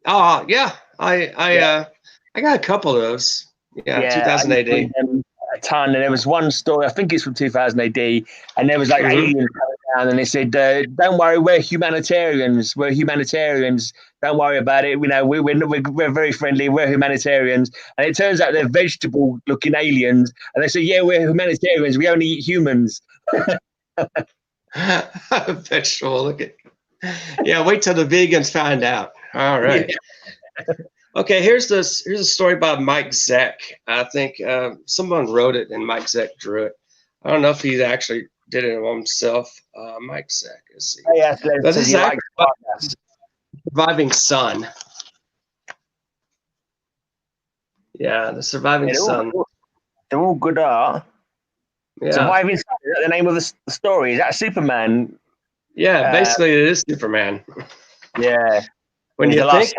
Oh, yeah. I got a couple of those. Yeah, 2000 AD. A ton, and there was one story, I think it's from 2000 AD, and there was like aliens coming down, and they said, "Don't worry, we're humanitarians. We're humanitarians. Don't worry about it. You know, we're very friendly. We're humanitarians." And it turns out they're vegetable-looking aliens, and they say, "Yeah, we're humanitarians. We only eat humans." Vegetable looking. Yeah, wait till the vegans find out. All right. Yeah. Okay, here's a story about Mike Zeck. I think someone wrote it and Mike Zeck drew it. I don't know if he actually did it himself. Mike Zeck. Let's see. This is actually Surviving Son. Yeah, the Surviving Son. They're all good art. Yeah. Surviving Son, is that the name of the story? Is that Superman? Yeah, basically it is Superman. Yeah. When you think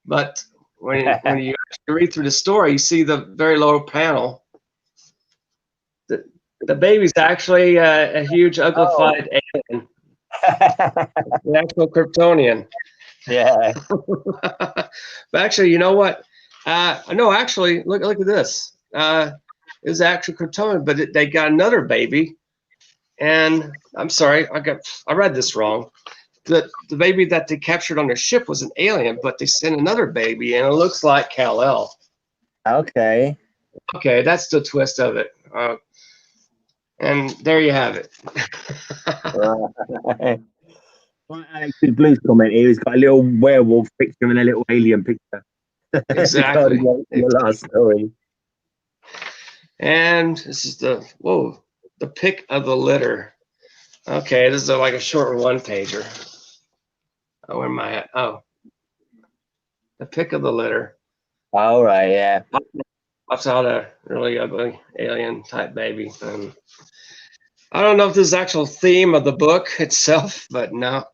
but when you actually read through the story, you see the very low panel. The baby's actually a huge uglified alien. The actual Kryptonian. Yeah. But actually, you know what? No, actually, look at this. It was actual Kryptonian, but they got another baby. And I'm sorry, I read this wrong. The baby that they captured on their ship was an alien, but they sent another baby, and it looks like Kal-El. Okay. Okay, that's the twist of it. And there you have it. Alex Blue's comment here, he's got a little werewolf picture and a little alien picture. Exactly. The last story. And this is the pick of the litter. Okay, this is like a short one-pager. Oh, where am I at? Oh, the pick of the litter. All right, yeah. Pops out a really ugly alien type baby. I don't know if this is the actual theme of the book itself, but no,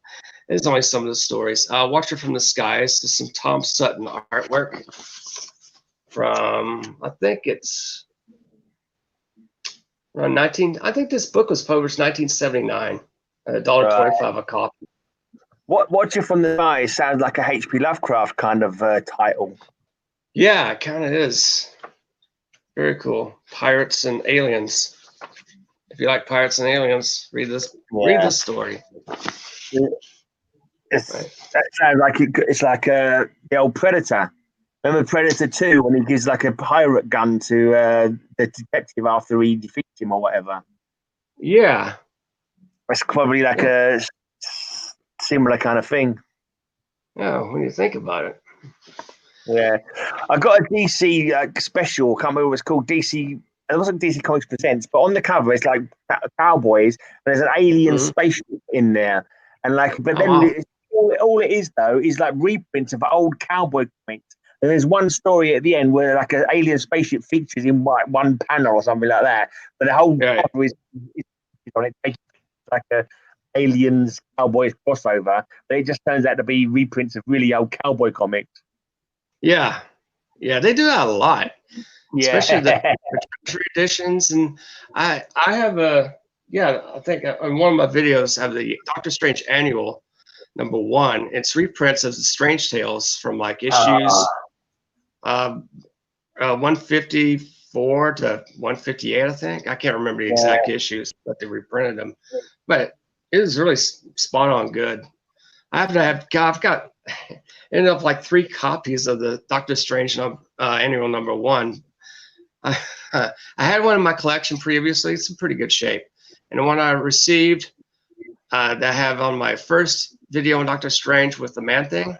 it's only some of the stories. Watch It from the Skies. This is some Tom Sutton artwork from, I think it's around 19. I think this book was published 1979. $1.25 a copy. Watch It from the Sky sounds like a H.P. Lovecraft kind of title. Yeah, it kind of is. Very cool. Pirates and aliens. If you like pirates and aliens, read this. Yeah. Read this story. That sounds like it's like the old Predator. Remember Predator 2 when he gives like a pirate gun to the detective after he defeats him or whatever? Yeah. It's probably like a similar kind of thing. Yeah, when you think about it. Yeah. I got a DC special, I can't remember what it's called, DC. It wasn't DC Comics Presents, but on the cover it's like cowboys, and there's an alien spaceship in there. And like, but then all it is though is like reprints of old cowboy comics. And there's one story at the end where like an alien spaceship features in like one panel or something like that. But the whole cover is on it, like a aliens cowboys crossover. But it just turns out to be reprints of really old cowboy comics. Yeah, yeah, they do that a lot. Yeah. Especially the treasury editions. And I have I think on one of my videos I have the Doctor Strange Annual #1. It's reprints of the Strange Tales from like issues 154 to 158, I think. I can't remember the exact issues, but they reprinted them. But it was really spot on good. I've got ended up like 3 copies of the Doctor Strange Annual #1. I had one in my collection previously. It's in pretty good shape. And the one I received that I have on my first video on Doctor Strange with the Man-Thing.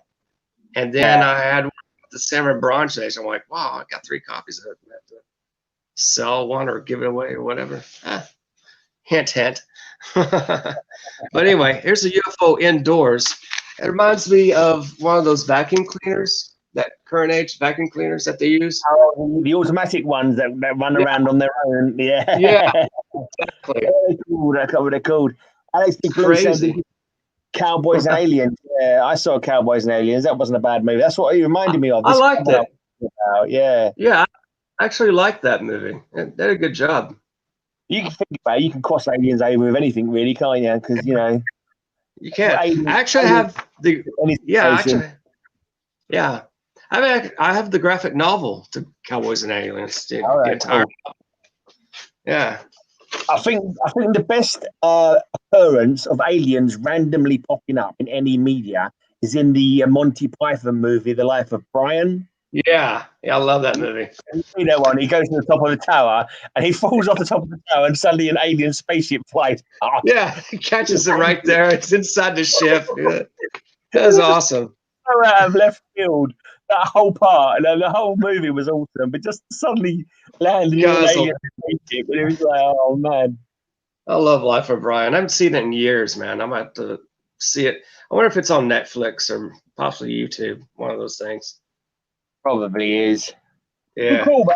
And then I had one with the Samurai Bronze days. I'm like, wow, I got 3 copies of it. I have to sell one or give it away or whatever. Hint, hint. But anyway, here's a UFO indoors. It reminds me of one of those vacuum cleaners, that current age vacuum cleaners that they use. Oh, the automatic ones that run around on their own. Yeah, exactly. That's what they're called. Alex crazy. Cowboys and Aliens. Yeah, I saw Cowboys and Aliens. That wasn't a bad movie. That's what it reminded me of. I liked it. Yeah. Yeah, I actually liked that movie. They did a good job. You can think about it. You can cross aliens over with anything, really, can't you? Because you know. You can't. I actually have the I have the graphic novel to Cowboys and Aliens. The entire. Yeah. I think the best occurrence of aliens randomly popping up in any media is in the Monty Python movie, The Life of Brian. Yeah, I love that movie. You see that one? He goes to the top of the tower and he falls off the top of the tower, and suddenly an alien spaceship flies past. Yeah, he catches it right there. It's inside the ship. Yeah. That was awesome. Out of left field, that whole part, and the whole movie was awesome, but just suddenly landing in an alien spaceship, and it was like, oh man. I love Life of Brian. I haven't seen it in years, man. I might have to see it. I wonder if it's on Netflix or possibly YouTube, one of those things. Probably is. Yeah. Cool, man.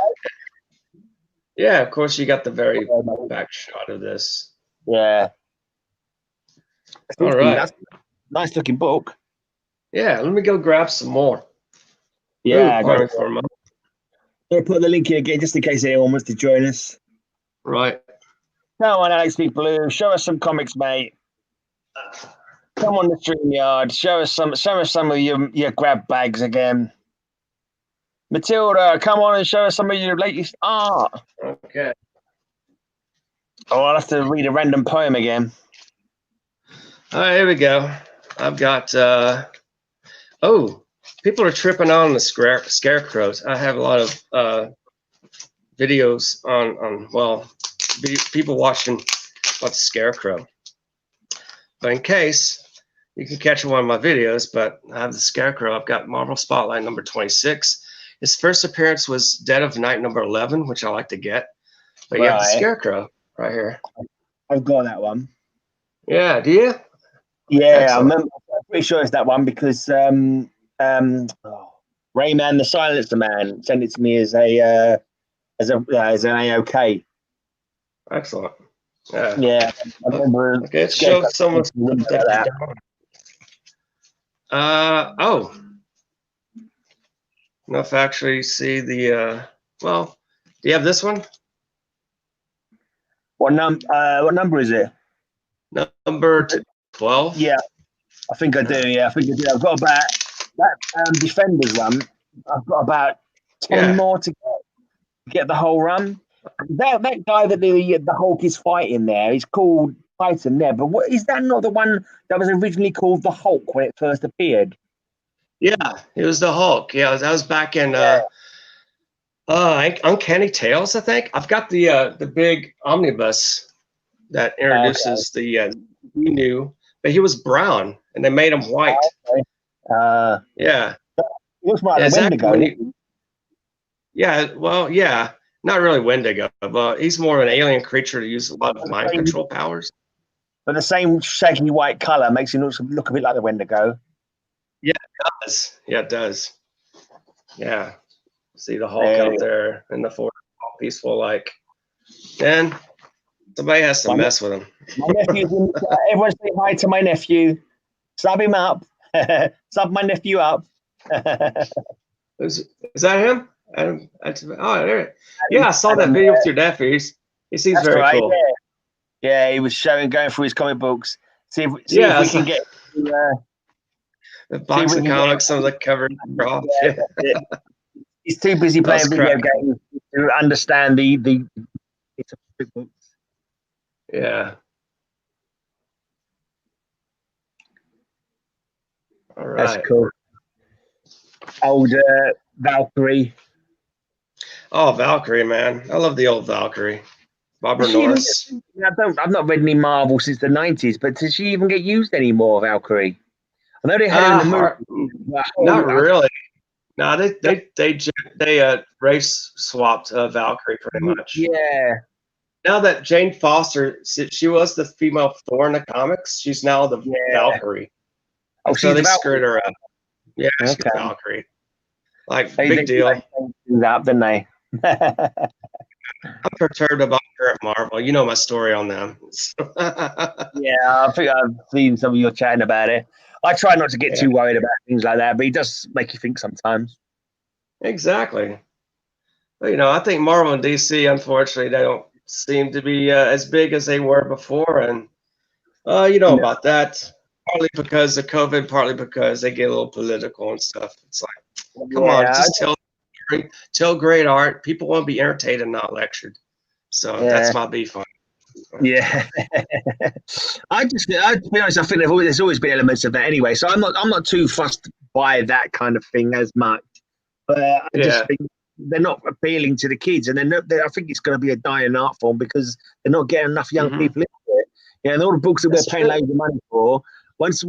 Yeah, of course you got the very back shot of this. Yeah. All right. That's a nice looking book. Yeah, let me go grab some more. Yeah, go for a moment. I'll put the link in again just in case anyone wants to join us. Right. Come on, Alex Big Blue. Show us some comics, mate. Come on the StreamYard. Show us some of your grab bags again. Matilda, come on and show us some of your latest art. Okay. Oh, I'll have to read a random poem again. All right, here we go. I've got, people are tripping on the scarecrows. I have a lot of videos on people watching what's a scarecrow. But in case, you can catch one of my videos, but I have the scarecrow. I've got Marvel Spotlight #26. His first appearance was Dead of Night #11, which I like to get. But you have the scarecrow right here. I've got that one. Yeah, do you? Yeah, excellent. I pretty sure it's that one because Rayman the Silencer Man sent it to me as an AOK. Excellent. Yeah. Yeah, I remember. Okay, let's show some of that. Oh. I don't know if I actually see the well, do you have this one? What number is it? Number 12. Yeah, I think I do. Yeah, I think I do. I've got about that Defenders run. I've got about 10 more to get the whole run. That guy that the Hulk is fighting there, he's called Titan there. But what is that? Not the one that was originally called the Hulk when it first appeared? Yeah, it was the Hulk. Yeah, that was back in Uncanny Tales, I think. I've got the big omnibus that introduces the new, but he was brown and they made him white. Yeah. He looks like a Wendigo. Yeah, well, yeah. Not really Wendigo, but he's more of an alien creature to use a lot of mind control powers. But the same shaggy white color makes him look a bit like the Wendigo. Yeah, it does. Yeah, it does. Yeah. See the Hulk out there in the forest, all peaceful like. Then somebody has to mess with him. My nephew, everyone say hi to my nephew. Sub him up. Sub my nephew up. Is that him? Yeah, I saw that video with your nephew. He seems very cool. Yeah, he was going through his comic books. See if we can get the box of comics, some of the covers are off. Yeah. He's too busy playing video games to understand the books. Yeah. All right. That's cool. Old Valkyrie. Oh, Valkyrie, man. I love the old Valkyrie. Barbara Norris. I've not read any Marvel since the 90s, but does she even get used anymore, Valkyrie? I know they had her in the movie. Not really. No, they race swapped Valkyrie pretty much. Yeah. Now that Jane Foster, she was the female Thor in the comics, she's now the Valkyrie. Oh, so they screwed her up. Yeah, she's Valkyrie. Like, big deal. Up, didn't they? I'm perturbed about her at Marvel. You know my story on them. Yeah, I think I've seen some of your chatting about it. I try not to get too worried about things like that, but it does make you think sometimes. Exactly. But, I think Marvel and DC, unfortunately, they don't seem to be as big as they were before. And about that. Partly because of COVID, partly because they get a little political and stuff. It's like, come on, just tell great art. People want to be entertained and not lectured. So that's my beef on it. Yeah. to be honest, I think there's always been elements of that anyway. So I'm not too fussed by that kind of thing as much. But I just think they're not appealing to the kids, and I think it's going to be a dying art form because they're not getting enough young people into it. And all the books that we're paying loads of money for. Once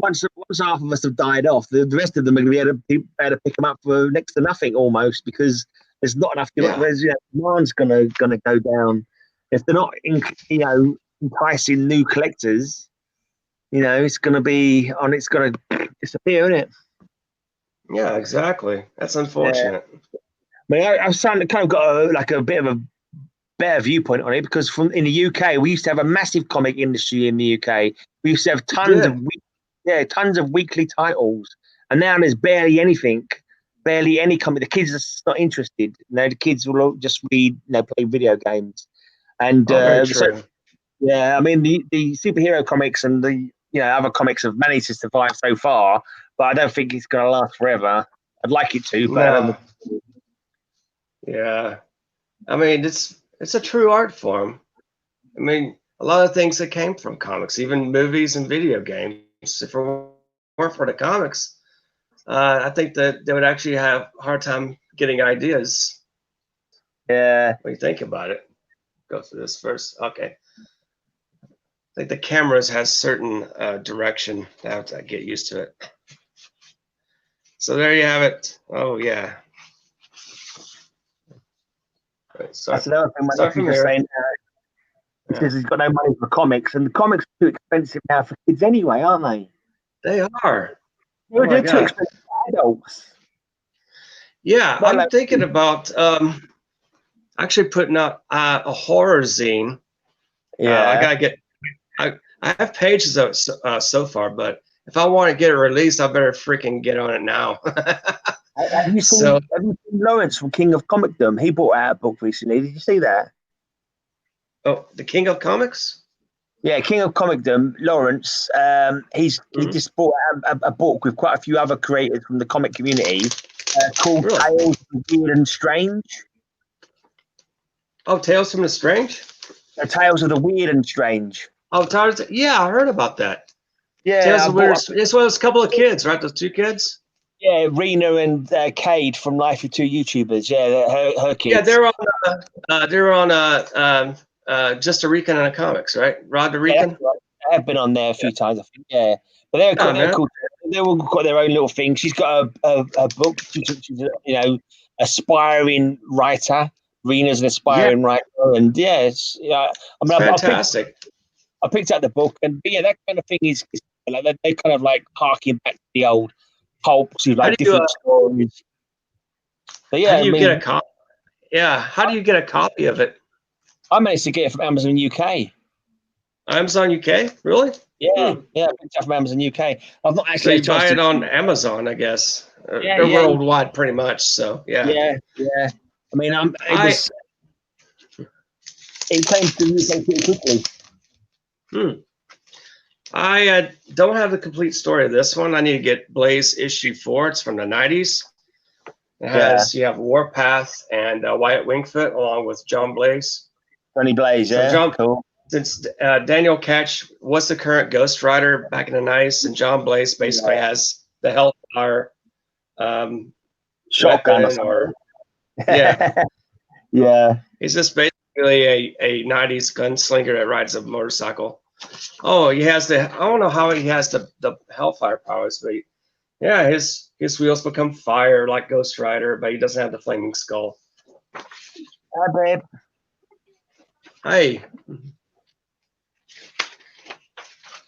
half of us have died off, the rest of them are going to be able to pick them up for next to nothing almost because there's not enough. Demand's going to go down if they're not enticing new collectors. It's going to be it's going to disappear, isn't it? Yeah, exactly. That's unfortunate. I've kind of got a bit of a better viewpoint on it because in the UK we used to have a massive comic industry in the UK. We used to have tons of weekly titles, and now there's barely anything, barely any comic. The kids are just not interested. The kids will just read, play video games, and very true. I mean the superhero comics and the other comics have managed to survive so far, but I don't think it's going to last forever. I'd like it to, but I don't. Yeah, I mean it's a true art form. I mean, a lot of things that came from comics, even movies and video games. If it weren't for the comics, I think that they would actually have a hard time getting ideas. Yeah. What do you think about it? Go through this first. Okay. I think the cameras has certain direction. I have to get used to it. So there you have it. Oh, yeah. Right, that's another thing my nephew's saying. Because he's got no money for comics, and the comics are too expensive now for kids anyway, aren't they? They are. Oh my God. Adults. Yeah, I'm thinking about actually putting out a horror zine. Yeah, I gotta get. I have pages of it so far, but if I want to get it released, I better freaking get on it now. Have you seen Lawrence from King of Comicdom? He brought out a book recently. Did you see that? Oh, the King of Comics? Yeah, King of Comicdom, Lawrence. He just bought a book with quite a few other creators from the comic community called Tales of the Weird and Strange. Oh, Tales from the Strange? Tales of the Weird and Strange. Oh, yeah, I heard about that. Yeah, Tales of Weird. This was a couple of kids, right? Those two kids. Yeah, Rena and Cade from Life of Two YouTubers. Yeah, her kids. Yeah, they're on Just a Recon and a Comics, right? Rod the Recon. Yeah, right. I've been on there a few times, I think. Yeah, but they're cool. They've all got their own little thing. She's got a book. She's aspiring writer. Rena's an aspiring writer, and it's fantastic. I picked up the book, and that kind of thing is like they kind of like harking back to the old pulps with like different stories. But yeah, how do you get a copy? Yeah, how do you get a copy of it? I managed to get it from Amazon UK. Amazon UK, really? Yeah, I picked it up from Amazon UK. I've not actually. So you buy it on Amazon, I guess. They're worldwide, pretty much. So yeah. I mean, it came to the UK pretty quickly. I don't have the complete story of this one. I need to get Blaze issue 4. It's from the 90s. It has you have Warpath and Wyatt Wingfoot along with John Blaze. Johnny Blaze, cool. Since Daniel Ketch was the current Ghost Rider back in the 90s, and John Blaze basically has the Hellfire shotgun or yeah. He's just basically a 90s gunslinger that rides a motorcycle. Oh, he has I don't know how he has the Hellfire powers, but his wheels become fire like Ghost Rider, but he doesn't have the flaming skull. Hi, babe. Hey.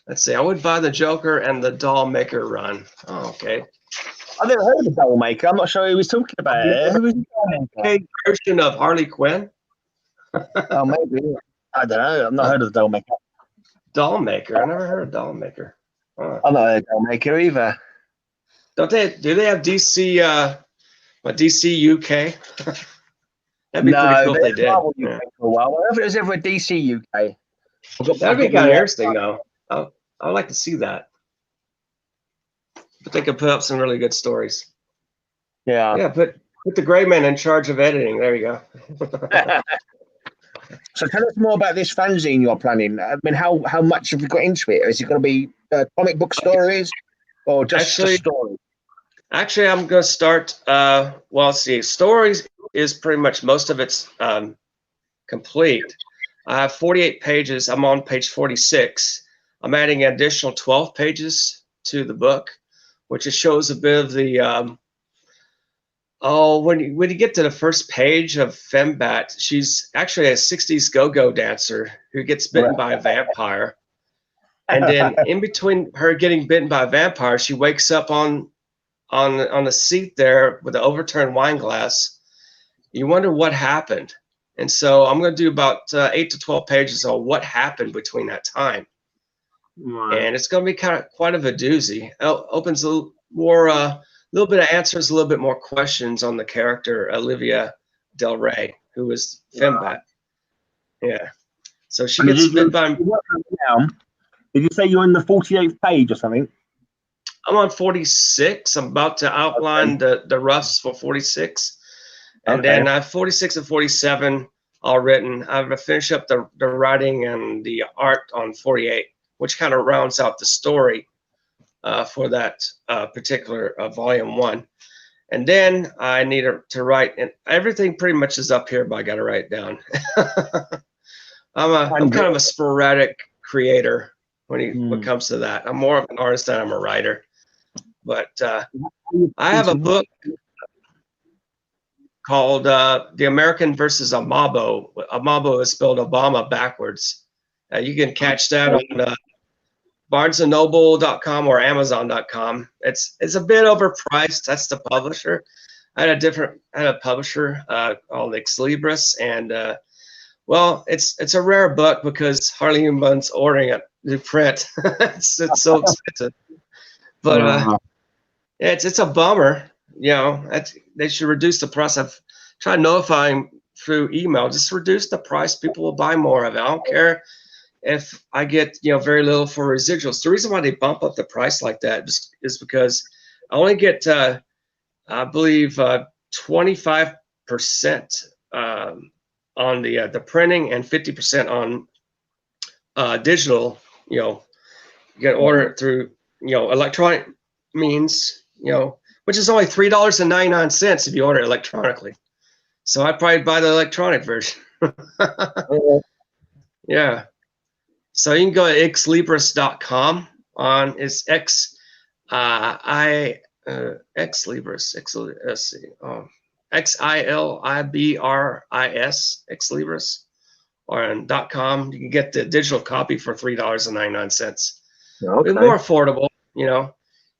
Let's see. I would buy the Joker and the Doll Maker run. Oh, okay. I've never heard of the Doll Maker. I'm not sure who was talking about it. Who was the version of Harley Quinn? Oh, maybe. I don't know. I've not heard of the Doll Maker. Doll Maker. I never heard of Doll Maker. I've not heard of Doll Maker either. Do they have DC DC UK? That'd be pretty cool if they did. For a while. If it was ever a DC UK. That'd be kind of interesting, though. I'd like to see that. But they could put up some really good stories. Yeah. Yeah, put the Gray Man in charge of editing. There you go. So tell us more about this fanzine you're planning. I mean, how much have you got into it? Is it going to be comic book stories or just stories? Actually, I'm going to start. Stories is pretty much most of it's complete. I have 48 pages. I'm on page 46. I'm adding an additional 12 pages to the book, which shows a bit of the when you get to the first page of Fembat, she's actually a 60s go-go dancer who gets bitten by a vampire. And then in between her getting bitten by a vampire, she wakes up on the seat there with an overturned wine glass. You wonder what happened. And so I'm going to do about 8 to 12 pages on what happened between that time. Right. And it's going to be quite of a doozy. It opens a little bit of answers, a little bit more questions on the character Olivia Del Rey, who is Fembat. Yeah. So she gets bit by. Did you say you're on the 48th page or something? I'm on 46. I'm about to outline the roughs for 46. And then I have 46 and 47 all written. I've finished up the writing and the art on 48, which kind of rounds out the story for that particular volume 1. And then I need to write, and everything pretty much is up here, but I got to write it down. I'm kind of a sporadic creator when it comes to that. I'm more of an artist than I'm a writer. But I have a book called The American versus Amabo. Amabo is spelled Obama backwards. You can catch that on BarnesandNoble.com or Amazon.com. It's a bit overpriced. That's the publisher. I had a publisher called Ex Libris, and well, it's a rare book because hardly anyone's ordering it to print. it's so expensive. But it's a bummer. You know, they should reduce the price. I've tried notifying through email. Just reduce the price. People will buy more of it. I don't care if I get very little for residuals. The reason why they bump up the price like that is because I only get I believe 25% on the printing and 50% on digital. You can order it through electronic means. Which is only $3.99 if you order it electronically. So I'd probably buy the electronic version. Yeah. So you can go to xlibris.com on it's Xlibris, let's see, XILIBRIS, Xlibris, or on .com. You can get the digital copy for $3.99. Okay. It's more affordable,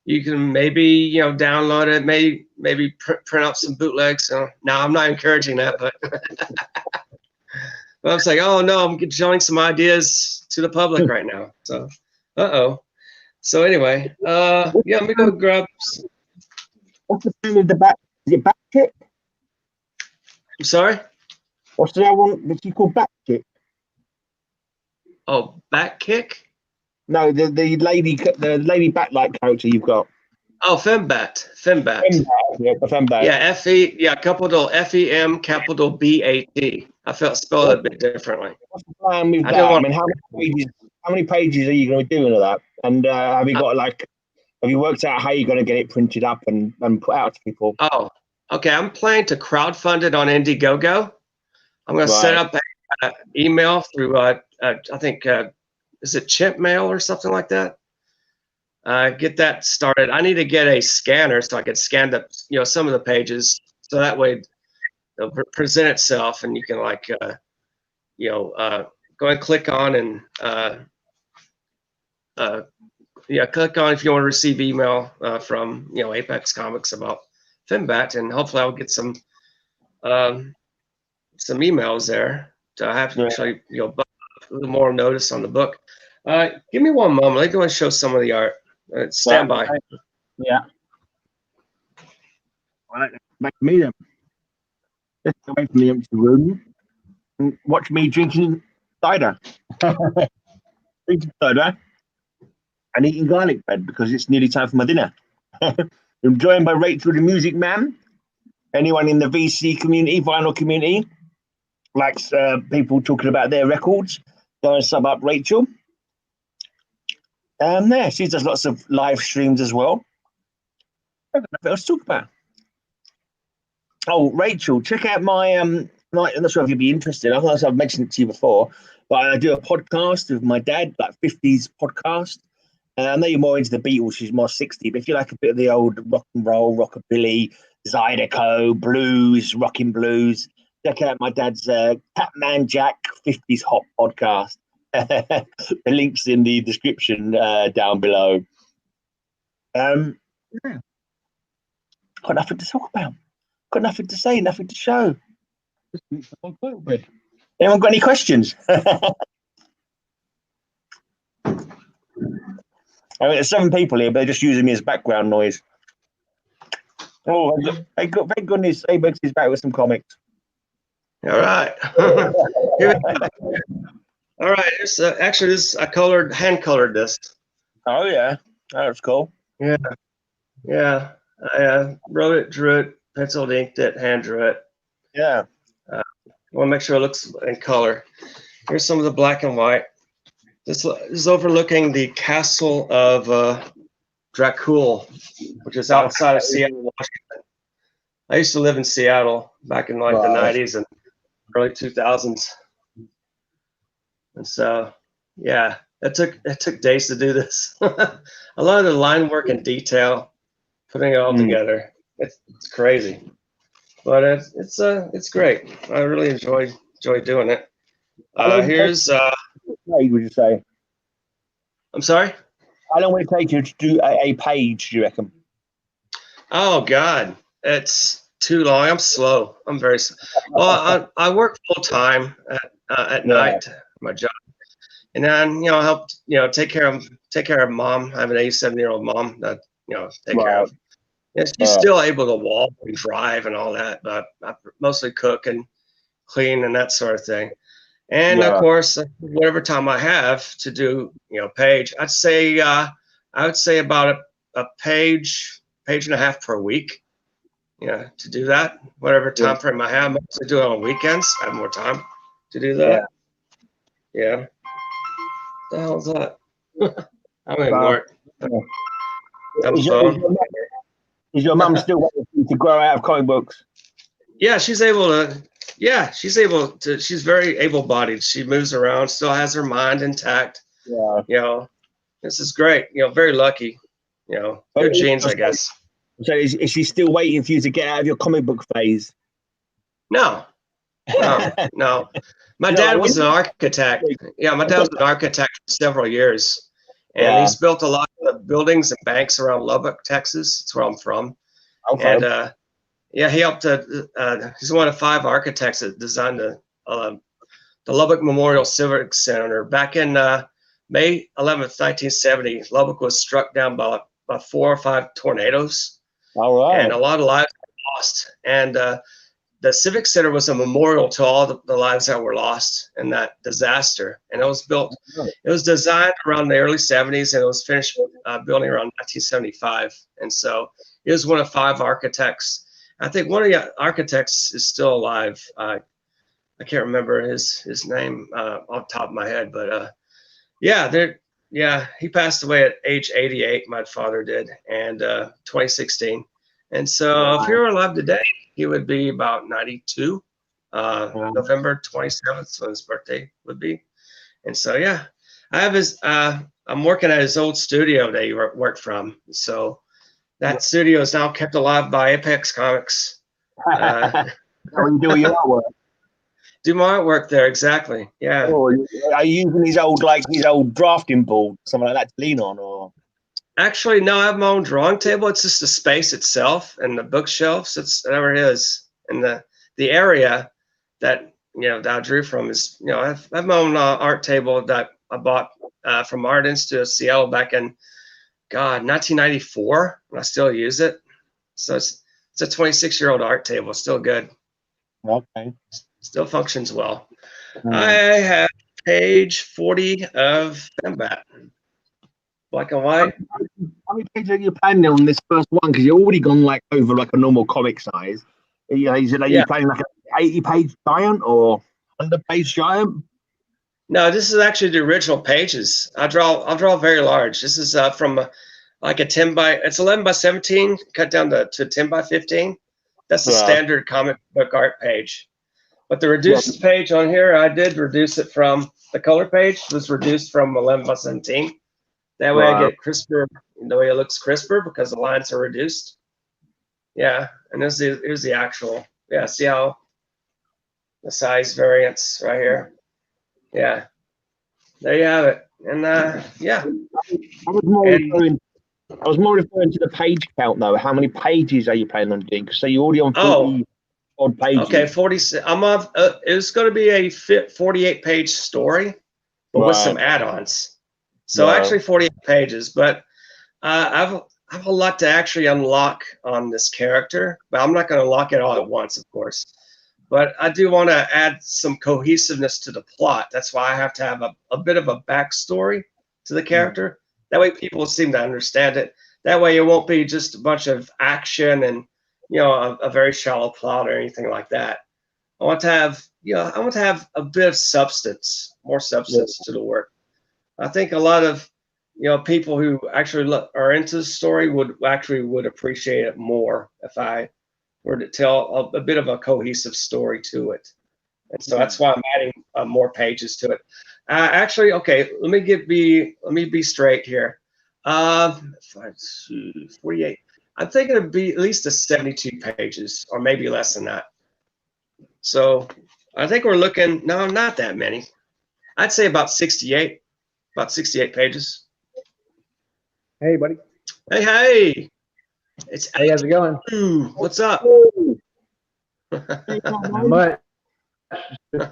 You can maybe download it, maybe print out some bootlegs. Now I'm not encouraging that, but but I'm saying, oh no, I'm showing some ideas to the public right now. So, So anyway, let me go grab. What's the name of the back? Is it back kick? I'm sorry. What's the other one that you call back kick? Oh, back kick. No, the lady backlight character you've got. Oh, Fembat. Fembat. Yeah, capital FEM, capital BAT. I felt spelled it a bit differently. What's the plan with that? I mean, how many pages are you going to be doing of that? And have you worked out how you're going to get it printed up and put out to people? Oh, okay. I'm planning to crowdfund it on Indiegogo. I'm going to set up an email through, I think, is it Chimp Mail or something like that? Get that started. I need to get a scanner so I can scan some of the pages, so that way it'll present itself, and you can go and click on and click on if you want to receive email from Apex Comics about Fembat, and hopefully I'll get some emails there to have to actually a little more notice on the book. Give me one moment. Let me go and show some of the art. Stand by. Yeah. All right, back to me then. Let's go away from the empty room and watch me drinking cider. Drinking cider and eating garlic bread because it's nearly time for my dinner. I'm joined by Rachel the Music Man. Anyone in the VC community, vinyl community, likes people talking about their records, go and sub up Rachel. She does lots of live streams as well. I don't know what else to talk about. Oh, Rachel, check out my I'm not sure if you'd be interested. I've mentioned it to you before, but I do a podcast with my dad, like 50s podcast. And I know you're more into the Beatles, she's more 60, but if you like a bit of the old rock and roll, rockabilly, Zydeco, blues, rockin' blues, check out my dad's Catman Jack 50s Hot podcast. The link's in the description down below. Got nothing to talk about. Got nothing to say, nothing to show. Anyone got any questions? I mean, there's 7 people here, but they're just using me as background noise. Oh, thank goodness Abex is back with some comics. All right. All right. It's actually this I hand colored this. Oh yeah, that's cool. Yeah. I wrote it, drew it, penciled, inked it, hand drew it. Yeah. I want to make sure it looks in color. Here's some of the black and white. This is overlooking the castle of Dracul, which is outside of Seattle, Washington. I used to live in Seattle back in the 90s and early 2000s. And so, yeah, it took days to do this. A lot of the line work and detail, putting it all together. It's crazy, but it's great. I really enjoy doing it. Here's. Would you say? I'm sorry. How long will it take you to do a page, do you reckon? Oh God, it's too long. I'm slow. I'm very slow. Well, I work full time at night, my job, and then I help take care of mom. I have an 87-year-old mom that take care of. Yeah, she's still able to walk and drive and all that, but I mostly cook and clean and that sort of thing. And of course, whatever time I have to do, page, I would say about a page and a half per week. To do that, whatever time frame I have, I mostly do it on weekends. I have more time to do that. Yeah. What the hell is that? I'm ignore it. Is your mum still waiting for you to grow out of comic books? Yeah, she's able to. Yeah, she's able to. She's very able-bodied. She moves around, still has her mind intact. Yeah. This is great. Very lucky. Good genes, I guess. So is she still waiting for you to get out of your comic book phase? No. My dad was an architect. Yeah, my dad was an architect for several years. And he's built a lot of buildings and banks around Lubbock, Texas. That's where I'm from. Okay. And he helped. He's one of 5 architects that designed the Lubbock Memorial Civic Center. Back in May 11th, 1970, Lubbock was struck down by 4 or 5 tornadoes. All right. And a lot of lives were lost. And the Civic Center was a memorial to all the lives that were lost in that disaster. And it was built, it was designed around the early 70s and it was finished building around 1975. And so he was one of 5 architects. I think one of the architects is still alive. I can't remember his name off the top of my head, but he passed away at age 88. My father did, and 2016. And so if he were alive today, he would be about 92. November 27th, so his birthday would be. And so I have his. I'm working at his old studio that he worked from. So that studio is now kept alive by Apex Comics. How you do your artwork? Do my artwork there, exactly. Yeah. Oh, are you using his old drafting board, something like that to lean on, or? Actually, no. I have my own drawing table. It's just the space itself and the bookshelves. It's whatever it is, and the area that that I drew from is I have my own art table that I bought from Art Institute of Seattle back in 1994, and I still use it. So it's a 26-year-old art table, still good. Okay. Still functions well. I have page 40 of Fembat. Black and white. How many pages are you planning on this first one? Because you've already gone over a normal comic size. Is it you playing like an 80-page giant or 100-page giant? No, this is actually the original pages. I'll draw very large. This is from like a 10 by. It's 11 by 17, cut down to 10 by 15. That's the standard comic book art page. But the reduced page on here, I did reduce it from the color page was reduced from 11 by 17. That way I get crisper, the way it looks crisper because the lines are reduced. Yeah, and here's the actual. Yeah, see how the size variance right here. Yeah, there you have it. And I was more referring to the page count though. How many pages are you planning on doing? So you're already on 40 odd pages. Okay, 46. I'm on. It's going to be a 48-page story, but with some add-ons. So actually 48 pages, but I have a lot to actually unlock on this character, but I'm not going to unlock it all at once, of course. But I do want to add some cohesiveness to the plot. That's why I have to have a bit of a backstory to the character. That way people seem to understand it. That way it won't be just a bunch of action and a very shallow plot or anything like that. I want to have a bit of substance, more substance to the work. I think a lot of people who actually are into the story would appreciate it more if I were to tell a bit of a cohesive story to it. And so that's why I'm adding more pages to it. Actually, okay, let me be straight here. 48. I'm thinking it'd be at least 72 pages, or maybe less than that. So I think we're looking. No, not that many. I'd say about 68. About 68 pages. Hey, buddy. Hey. Hey, how's it going? What's up? Not much.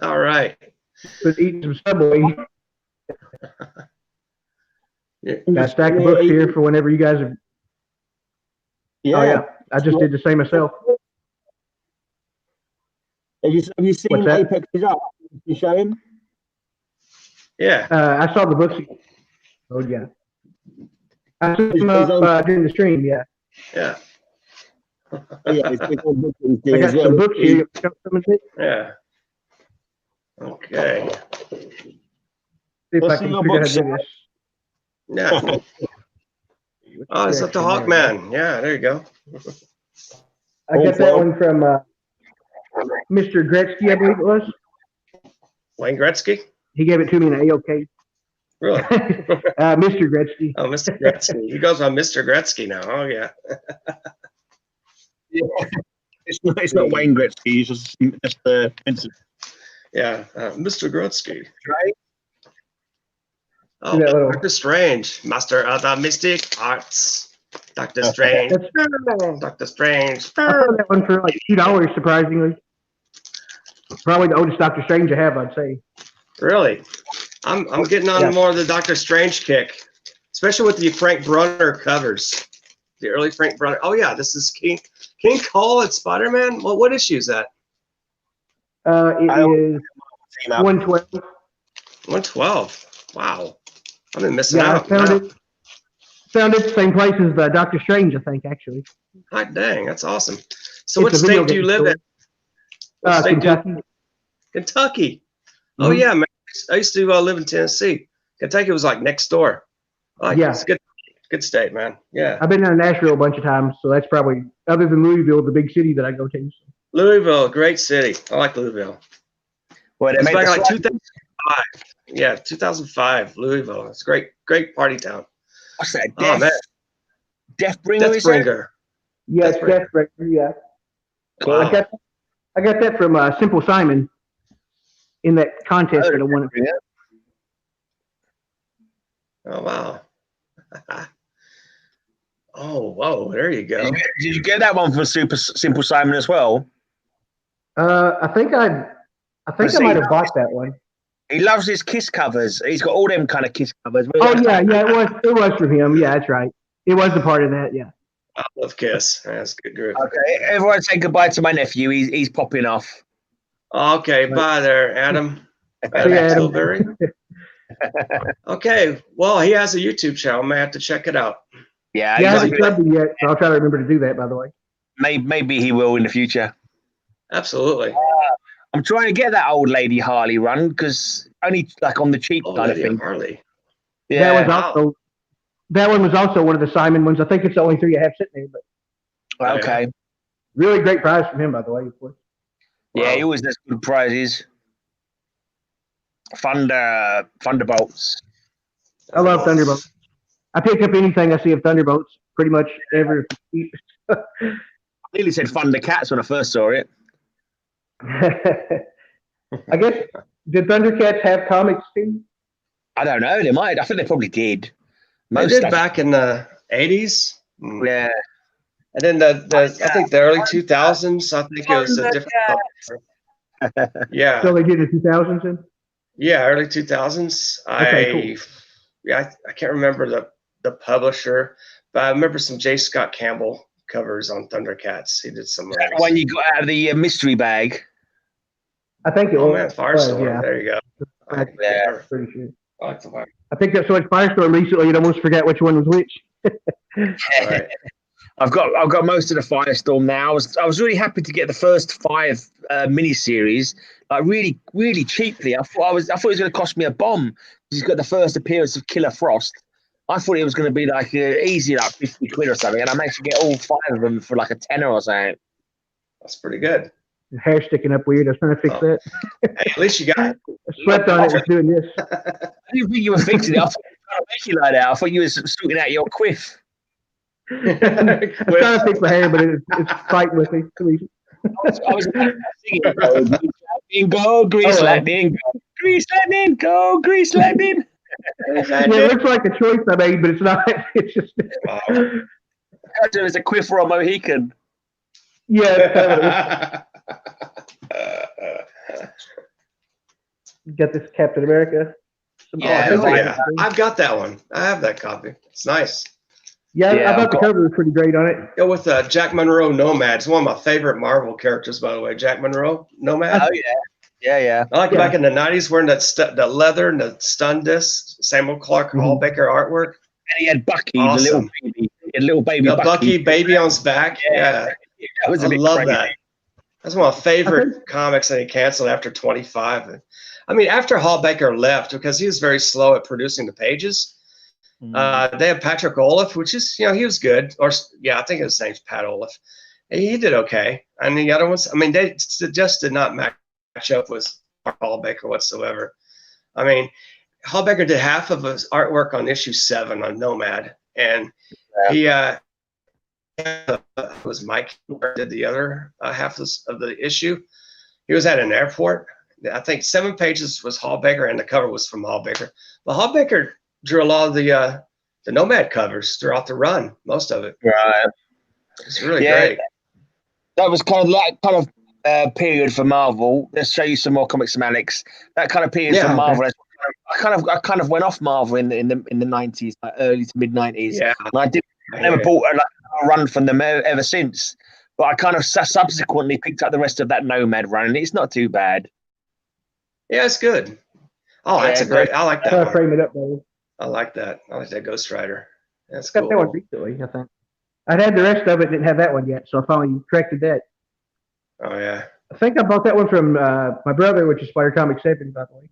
All right. Been eating some Subway. Got a stack of books here for whenever you guys are. Yeah. Oh, yeah. I just did the same myself. Have you seen Apex is up? You show him? Yeah. I saw the books. Oh, yeah. I saw them up during the stream, yeah. Yeah. I got some books here. Yeah. Okay. See if I can figure out how to do this. Yeah. Oh, it's up to Hawkman. Yeah, there you go. I got that one from Mr. Gretzky, I believe it was. Wayne Gretzky? He gave it to me in AOK. Really? Mr. Gretzky. Oh, Mr. Gretzky. He goes on Mr. Gretzky now. Oh, yeah. Yeah. It's not Wayne Gretzky. He's just Vincent. Yeah, Mr. Gretzky. Right? Oh, Doctor Strange, master of the mystic arts. Doctor Strange. Doctor Strange. I found that one for like $2, surprisingly. Probably the oldest Doctor Strange I have, I'd say. Really? I'm getting on more of the Doctor Strange kick, especially with the Frank Brunner covers. The early Frank Brunner. Oh yeah, this is King Cole at Spider-Man. What issue is that? It is 112. 112. Wow. I've been missing out. I found it the same place as Doctor Strange, I think, actually. Hot dang, that's awesome. So what state do you live in? Kentucky. Kentucky. Oh yeah, man. I used to live in Tennessee. Kentucky was like next door. It's a good state, man. Yeah. I've been down to Nashville a bunch of times, so that's probably, other than Louisville, the big city that I go to. Louisville, great city. I like Louisville. Well, it's back like 2005. Yeah, 2005, Louisville. It's a great party town. What's that? Deathbringer. Deathbringer. Yeah, it's Deathbringer. Yeah. Wow. I got that from Simple Simon in that contest that I won. Oh wow. Oh whoa! There you go. Did you get that one from Simple Simon as well? I think I might have bought that one. He loves his Kiss covers. He's got all them kind of Kiss covers. Oh yeah, it was from him. Yeah, that's right. It was a part of that. Yeah. I love Kiss. That's a good group. Okay, everyone say goodbye to my nephew. He's popping off. Okay, bye there, Adam. Adam. Okay, well, he has a YouTube channel. I may have to check it out. Yeah, he hasn't subbed it yet, so I'll try to remember to do that, by the way. Maybe he will in the future. Absolutely. I'm trying to get that old lady Harley run because only like on the cheap kind of thing. Harley. Yeah. That one was also one of the Simon ones. I think it's the only 3 I have sitting there. But okay. Really great prize from him, by the way, of course. Yeah, he always does good prizes. Thunderbolts. I love Thunderbolts. I pick up anything I see of Thunderbolts pretty much every. I nearly said Thundercats when I first saw it. I guess, did Thundercats have comics too? I don't know. They might. I think they probably did. They did back in the 80s. Yeah. And then I think the early 2000s, I think it was a different. Yeah. So they did the 2000s then? Yeah, early 2000s. Okay, cool. I can't remember the publisher, but I remember some J. Scott Campbell covers on Thundercats. He did some of those. When you got out of the mystery bag. I think it was. Oh man, Firestorm. Yeah. There you go. Yeah, pretty sure. I like the Fire. I picked up so much Firestorm recently, you'd almost forget which one was which. Right. I've got most of the Firestorm now. I was really happy to get the first 5 miniseries, like really, really cheaply. I thought it was going to cost me a bomb. He's got the first appearance of Killer Frost. I thought it was going to be like easy, like 50 quid or something, and I managed to get all 5 of them for like a tenner or something. That's pretty good. His hair sticking up weird. I was trying to fix that. Hey, at least you got it. I slept on it. Was doing this. I didn't think you were fixing it. I thought you were trying to make you like that. I thought you were sorting out your quiff. I'm trying to fix my hair, but it's fighting with me. I was singing, go, grease lightning, go, grease lightning, go, grease lightning. Yeah, it looks like a choice I made, but it's not. It's just. There's a quiff or a Mohican. Yeah, it's kind of you got this Captain America. I've got that one. I have that copy. It's nice. Yeah, I thought the cover was pretty great on it. Yeah, with Jack Monroe Nomad. It's one of my favorite Marvel characters, by the way. Jack Monroe Nomad. Oh yeah. I like back in the '90s wearing that leather and the stun disc, Samuel Clark Hall Baker artwork. And he had Bucky, awesome. the little baby. Bucky baby on his back. Yeah. That was I love that. That's one of my favorite comics that he canceled after 25. I mean, after Hall Baker left, because he was very slow at producing the pages. They have Patrick Olaf, which is, he was good. Or I think his name's Pat Olaf. He did okay. And the other ones, I mean, they just did not match up with Hall Baker whatsoever. I mean, Hall Baker did half of his artwork on issue 7 on Nomad, and he was Mike who did the other half of the issue. He was at an airport. I think 7 pages was Hall Baker, and the cover was from Hall Baker. But Hall Baker drew a lot of the Nomad covers throughout the run, most of it. Right. It's really great. That was kind of period for Marvel. Let's show you some more comics from Alex. That kind of period for Marvel. I kind of went off Marvel in the 90s, like early to mid 90s. Yeah. And I never bought a run from them ever since. But I kind of subsequently picked up the rest of that Nomad run, and it's not too bad. Yeah, it's good. Oh, that's a great. I like that. I'll frame it up, baby. I like that. I like that Ghost Rider. That's cool. Got that one recently, I think. I'd had the rest of it, didn't have that one yet, so I finally corrected that. Oh yeah. I think I bought that one from my brother, which is Spider Comics 7, by the way.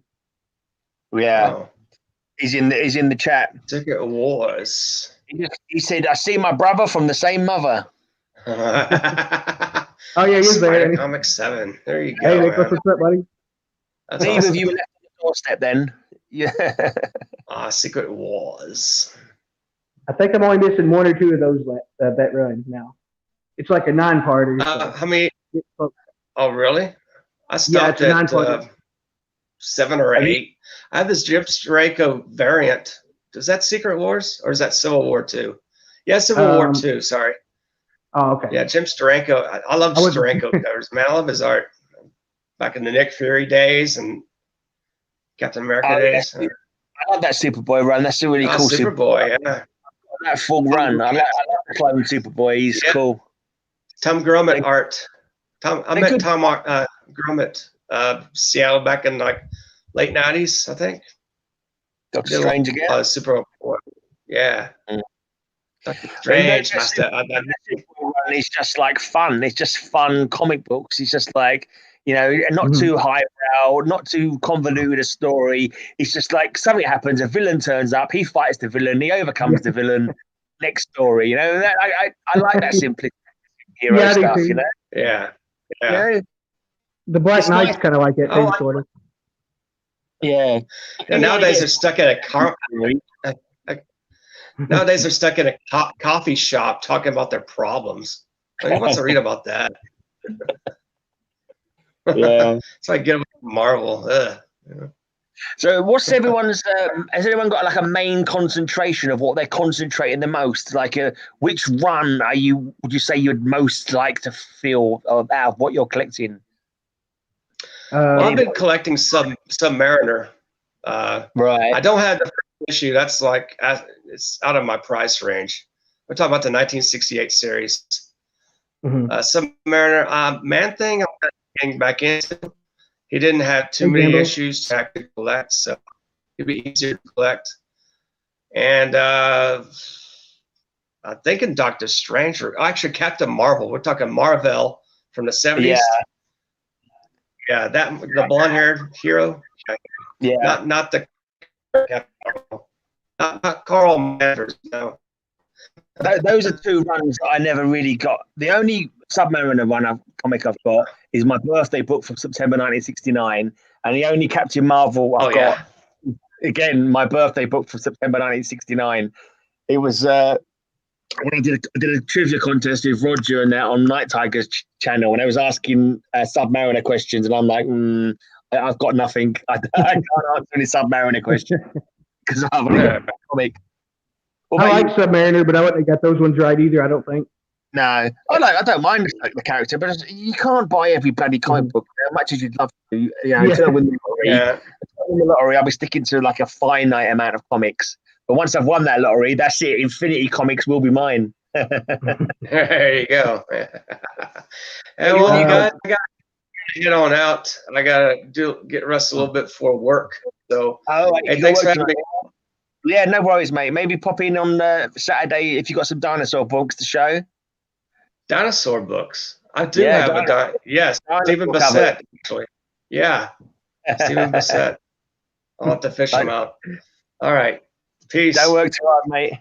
Yeah. Oh. He's in the chat. Ticket Wars. He said, "I see my brother from the same mother." Oh yeah, he's there. Spider Comics 7. There you go. Hey, Nick, what's up, buddy? That's awesome. Of you were left on the doorstep then. Yeah. Secret Wars. I think I'm only missing 1 or 2 of those that run now. It's like a 9-parter. How many? Oh, really? I stopped at 7 or 8. I have this Jim Steranko variant. Is that Secret Wars or is that Civil War 2? Yeah, Civil War 2. Sorry. Oh, okay. Yeah, Jim Steranko. I love Steranko covers. Man, I love his art. Back in the Nick Fury days and Captain America days. I love that Superboy run. That's a really cool Superboy. Yeah. That full run. I like the clone Superboy. He's cool. Tom Grummett art. I met Tom Grummett, Seattle back in like late 90s, I think. Doctor Strange again. Superboy. Yeah. Doctor Strange. It's just like fun. It's just fun comic books. It's just like, not too highbrow, not too convoluted a story. It's just like something happens, a villain turns up, he fights the villain, he overcomes the villain. Next story, I like that simplicity hero stuff, Yeah. The Black Knight's kind of like that same sort of. Yeah. And nowadays they're stuck at Nowadays they're stuck in a coffee shop talking about their problems. Who wants to read about that? Yeah. So I get them from Marvel. So what's everyone's has anyone got like a main concentration of what they're concentrating the most? Like which run would you say you'd most like to feel out of what you're collecting? Well, I've been collecting Submariner. Right. I don't have the first issue. That's like it's out of my price range. We're talking about the 1968 series. Submariner. Man Thing, I'm getting back into. He didn't have too many issues to actually collect, so it'd be easier to collect. And I'm thinking Doctor Strange, or actually Captain Marvel. We're talking Marvel from the 70s. Yeah, the blonde-haired hero. Yeah, not the Captain Marvel. Not Carl Manners. No. Those are 2 runs that I never really got. The only Submariner comic I've got is my birthday book from September 1969, and the only Captain Marvel I've got, again, my birthday book from September 1969. It was when I did a trivia contest with Roger and that on Night Tiger's channel, and I was asking Submariner questions, and I'm like, I've got nothing. I can't answer any Submariner questions. because I've only got a comic. I like Submariner, but I wouldn't have got those ones right either. I don't think. No, I don't mind the character, but you can't buy every bloody comic book as much as you'd love to. You know, until I win the lottery, I'll be sticking to like a finite amount of comics. But once I've won that lottery, that's it. Infinity Comics will be mine. There you go. And well, you guys, I got to head on out. I got to get rest a little bit before work. So, hey, thanks for having me. Yeah, no worries, mate. Maybe pop in on Saturday if you got some dinosaur books to show. Dinosaur books. I do have a yes, Stephen Bissett, actually. Yeah, Stephen Bissett. I'll have to fish him out. All right. Peace. Don't work too hard, mate.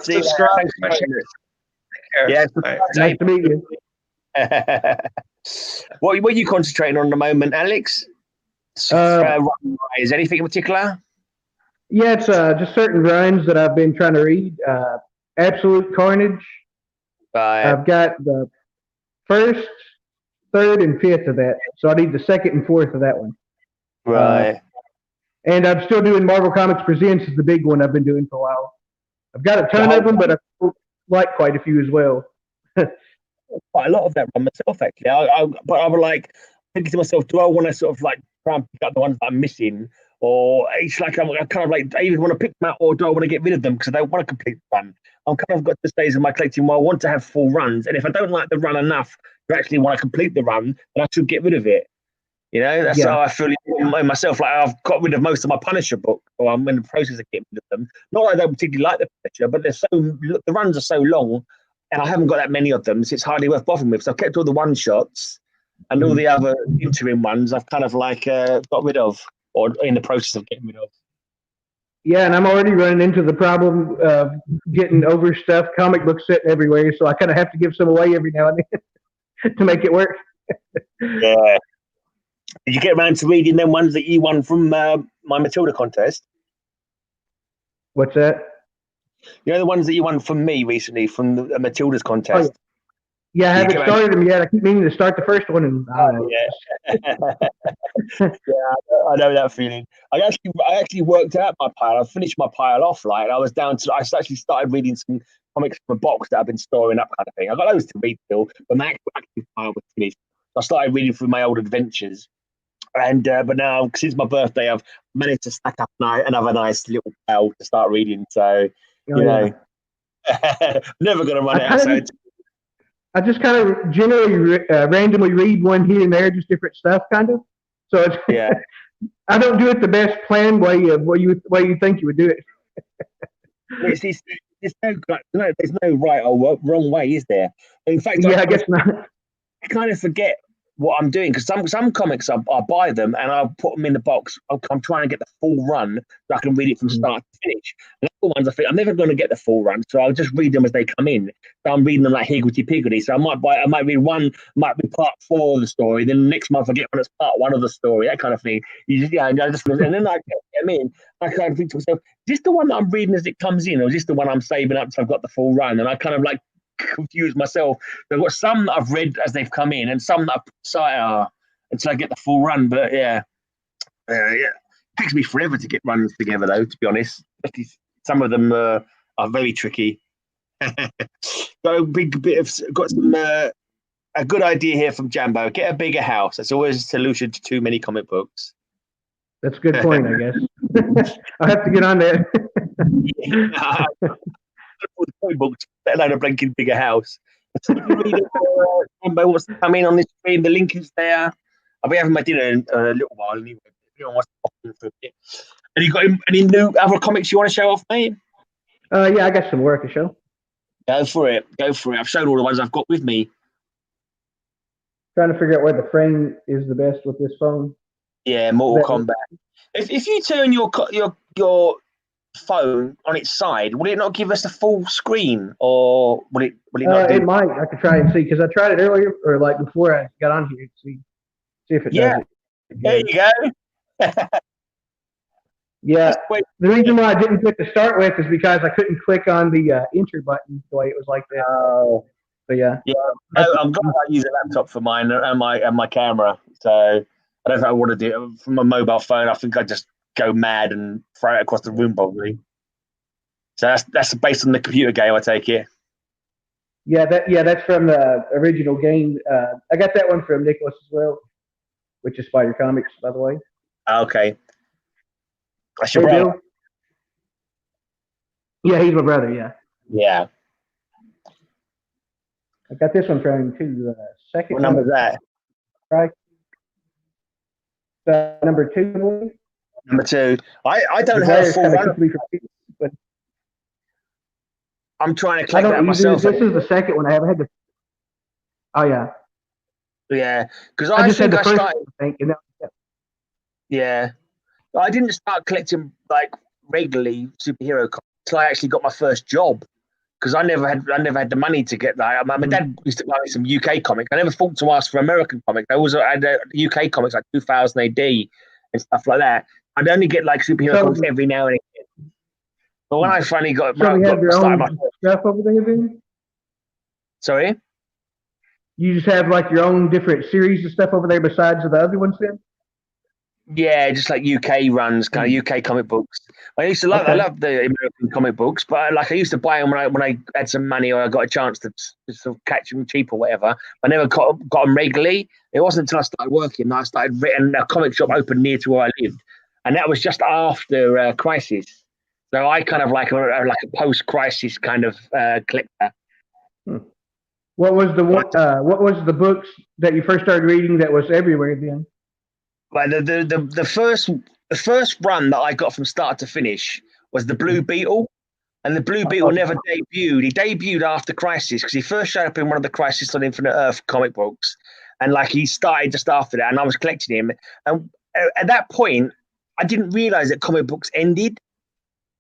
Subscribe. Take care. Yeah, right. Nice to meet you. What are you concentrating on at the moment, Alex? Is anything in particular? Yeah, it's just certain runs that I've been trying to read. Absolute Carnage. I've got the first, third, and fifth of that, so I need the second and fourth of that one. Right. And I'm still doing Marvel Comics Presents is the big one I've been doing for a while. I've got a ton of them, but I like quite a few as well. Quite a lot of that run myself, actually. But I was like thinking to myself, do I want to sort of like try and pick up the ones that I'm missing? Or it's like I'm kind of like, I even want to pick them out, or do I want to get rid of them because I don't want to complete the run? I'm kind of got to stage in my collecting where I want to have full runs, and if I don't like the run enough to actually want to complete the run, then I should get rid of it. You know, that's how I feel in myself. Like I've got rid of most of my Punisher book, or I'm in the process of getting rid of them. Not that I don't particularly like the Punisher, but the runs are so long, and I haven't got that many of them, so it's hardly worth bothering with. So I've kept all the one shots, and all the other interim ones I've kind of like got rid of, or in the process of getting rid of. Yeah, and I'm already running into the problem of getting overstuffed comic books sitting everywhere, so I kind of have to give some away every now and then to make it work. Yeah. Did you get around to reading them ones that you won from my Matilda contest? What's that? You know the ones that you won from me recently from the Matilda's contest? Oh, yeah, I haven't started them yet. I keep meaning to start the first one. And yeah, I know that feeling. I actually worked out my pile. I finished my pile off. Like I actually started reading some comics from a box that I've been storing up, kind of thing. I got loads to read still, but my actual pile was finished. I started reading through my old adventures. And but now, since my birthday, I've managed to stack up another nice little pile to start reading. So, you know, never going to run out. So I just kind of generally randomly read one here and there, just different stuff, kind of. So it's, I don't do it the best planned way of way you think you would do it. There's no right or wrong way, is there? In fact, I guess not. I kind of forget what I'm doing because some comics I buy them and I'll put them in the box. I'm trying to get the full run so I can read it from start to finish. And other ones I think I'm never going to get the full run, so I'll just read them as they come in. So I'm reading them like higgledy-piggledy. So I might read one, might be part 4 of the story. Then next month I get one that's part 1 of the story, that kind of thing. And then I get them in. I kind of think to myself, is this the one that I'm reading as it comes in, or is this the one I'm saving up so I've got the full run? And I kind of like confuse myself. I've got some that I've read as they've come in, and some that I've put aside until I get the full run. But it takes me forever to get runs together, though. To be honest, some of them are very tricky. Got a good idea here from Jambo. Get a bigger house. That's always a solution to too many comic books. That's a good point, I guess. I'll have to get on that. Comic books, let alone a blinking bigger house. Jambo wants to come in on this stream. The link is there. I'll be having my dinner in a little while anyway. Everyone wants to pop in for a bit. Have you got any new other comics you want to show off, mate? Yeah, I got some work to show. Go for it. I've shown all the ones I've got with me. Trying to figure out where the frame is the best with this phone. Yeah, Mortal Kombat. If you turn your phone on its side, will it not give us a full screen, or will it not? It might. I could try and see because I tried it earlier, or like before I got on here to see if it does it. There you go. Yeah. The reason why I didn't click to start with is because I couldn't click on the enter button the way it was like that. Oh. But yeah. Yeah. No, I'm glad I use a laptop for mine and my camera. So I don't know if I want to do it from a mobile phone. I think I just go mad and throw it across the room, probably. So that's based on the computer game, I take it. Yeah, that's from the original game. I got that one from Nicholas as well, which is Spider Comics, by the way. Okay. That's your brother. Bill? Yeah, he's my brother. Yeah. Yeah. I got this one from him too. Second. What number is that? Right. Number 2. Number 2. I don't have a full run. But I'm trying to collect that myself. This is the second one. I haven't had the. Oh yeah. Yeah, because I just think I started. Yeah, I didn't start collecting like regularly superhero comics until I actually got my first job. Because I never had the money to get that. My dad used to buy me some UK comics. I never thought to ask for American comics. I always had UK comics like 2000 AD and stuff like that. I'd only get like superhero comics every now and again. But when I finally got, so you have your own stuff over there, then? Sorry. You just have like your own different series of stuff over there besides the other ones, then? Yeah, just like UK runs, kind of UK comic books. I used to love, I love the American comic books, but like I used to buy them when I had some money or I got a chance to sort of catch them cheap or whatever. I never got them regularly. It wasn't until I started working that I started and a comic shop opened near to where I lived, and that was just after Crisis. So I kind of like a post-Crisis kind of collector. What was the books that you first started reading that was everywhere then? Well, the first run that I got from start to finish was the Blue Beetle, and the Blue Beetle never debuted. He debuted after Crisis because he first showed up in one of the Crisis on Infinite Earth comic books, and like he started just after that, and I was collecting him. And at that point, I didn't realize that comic books ended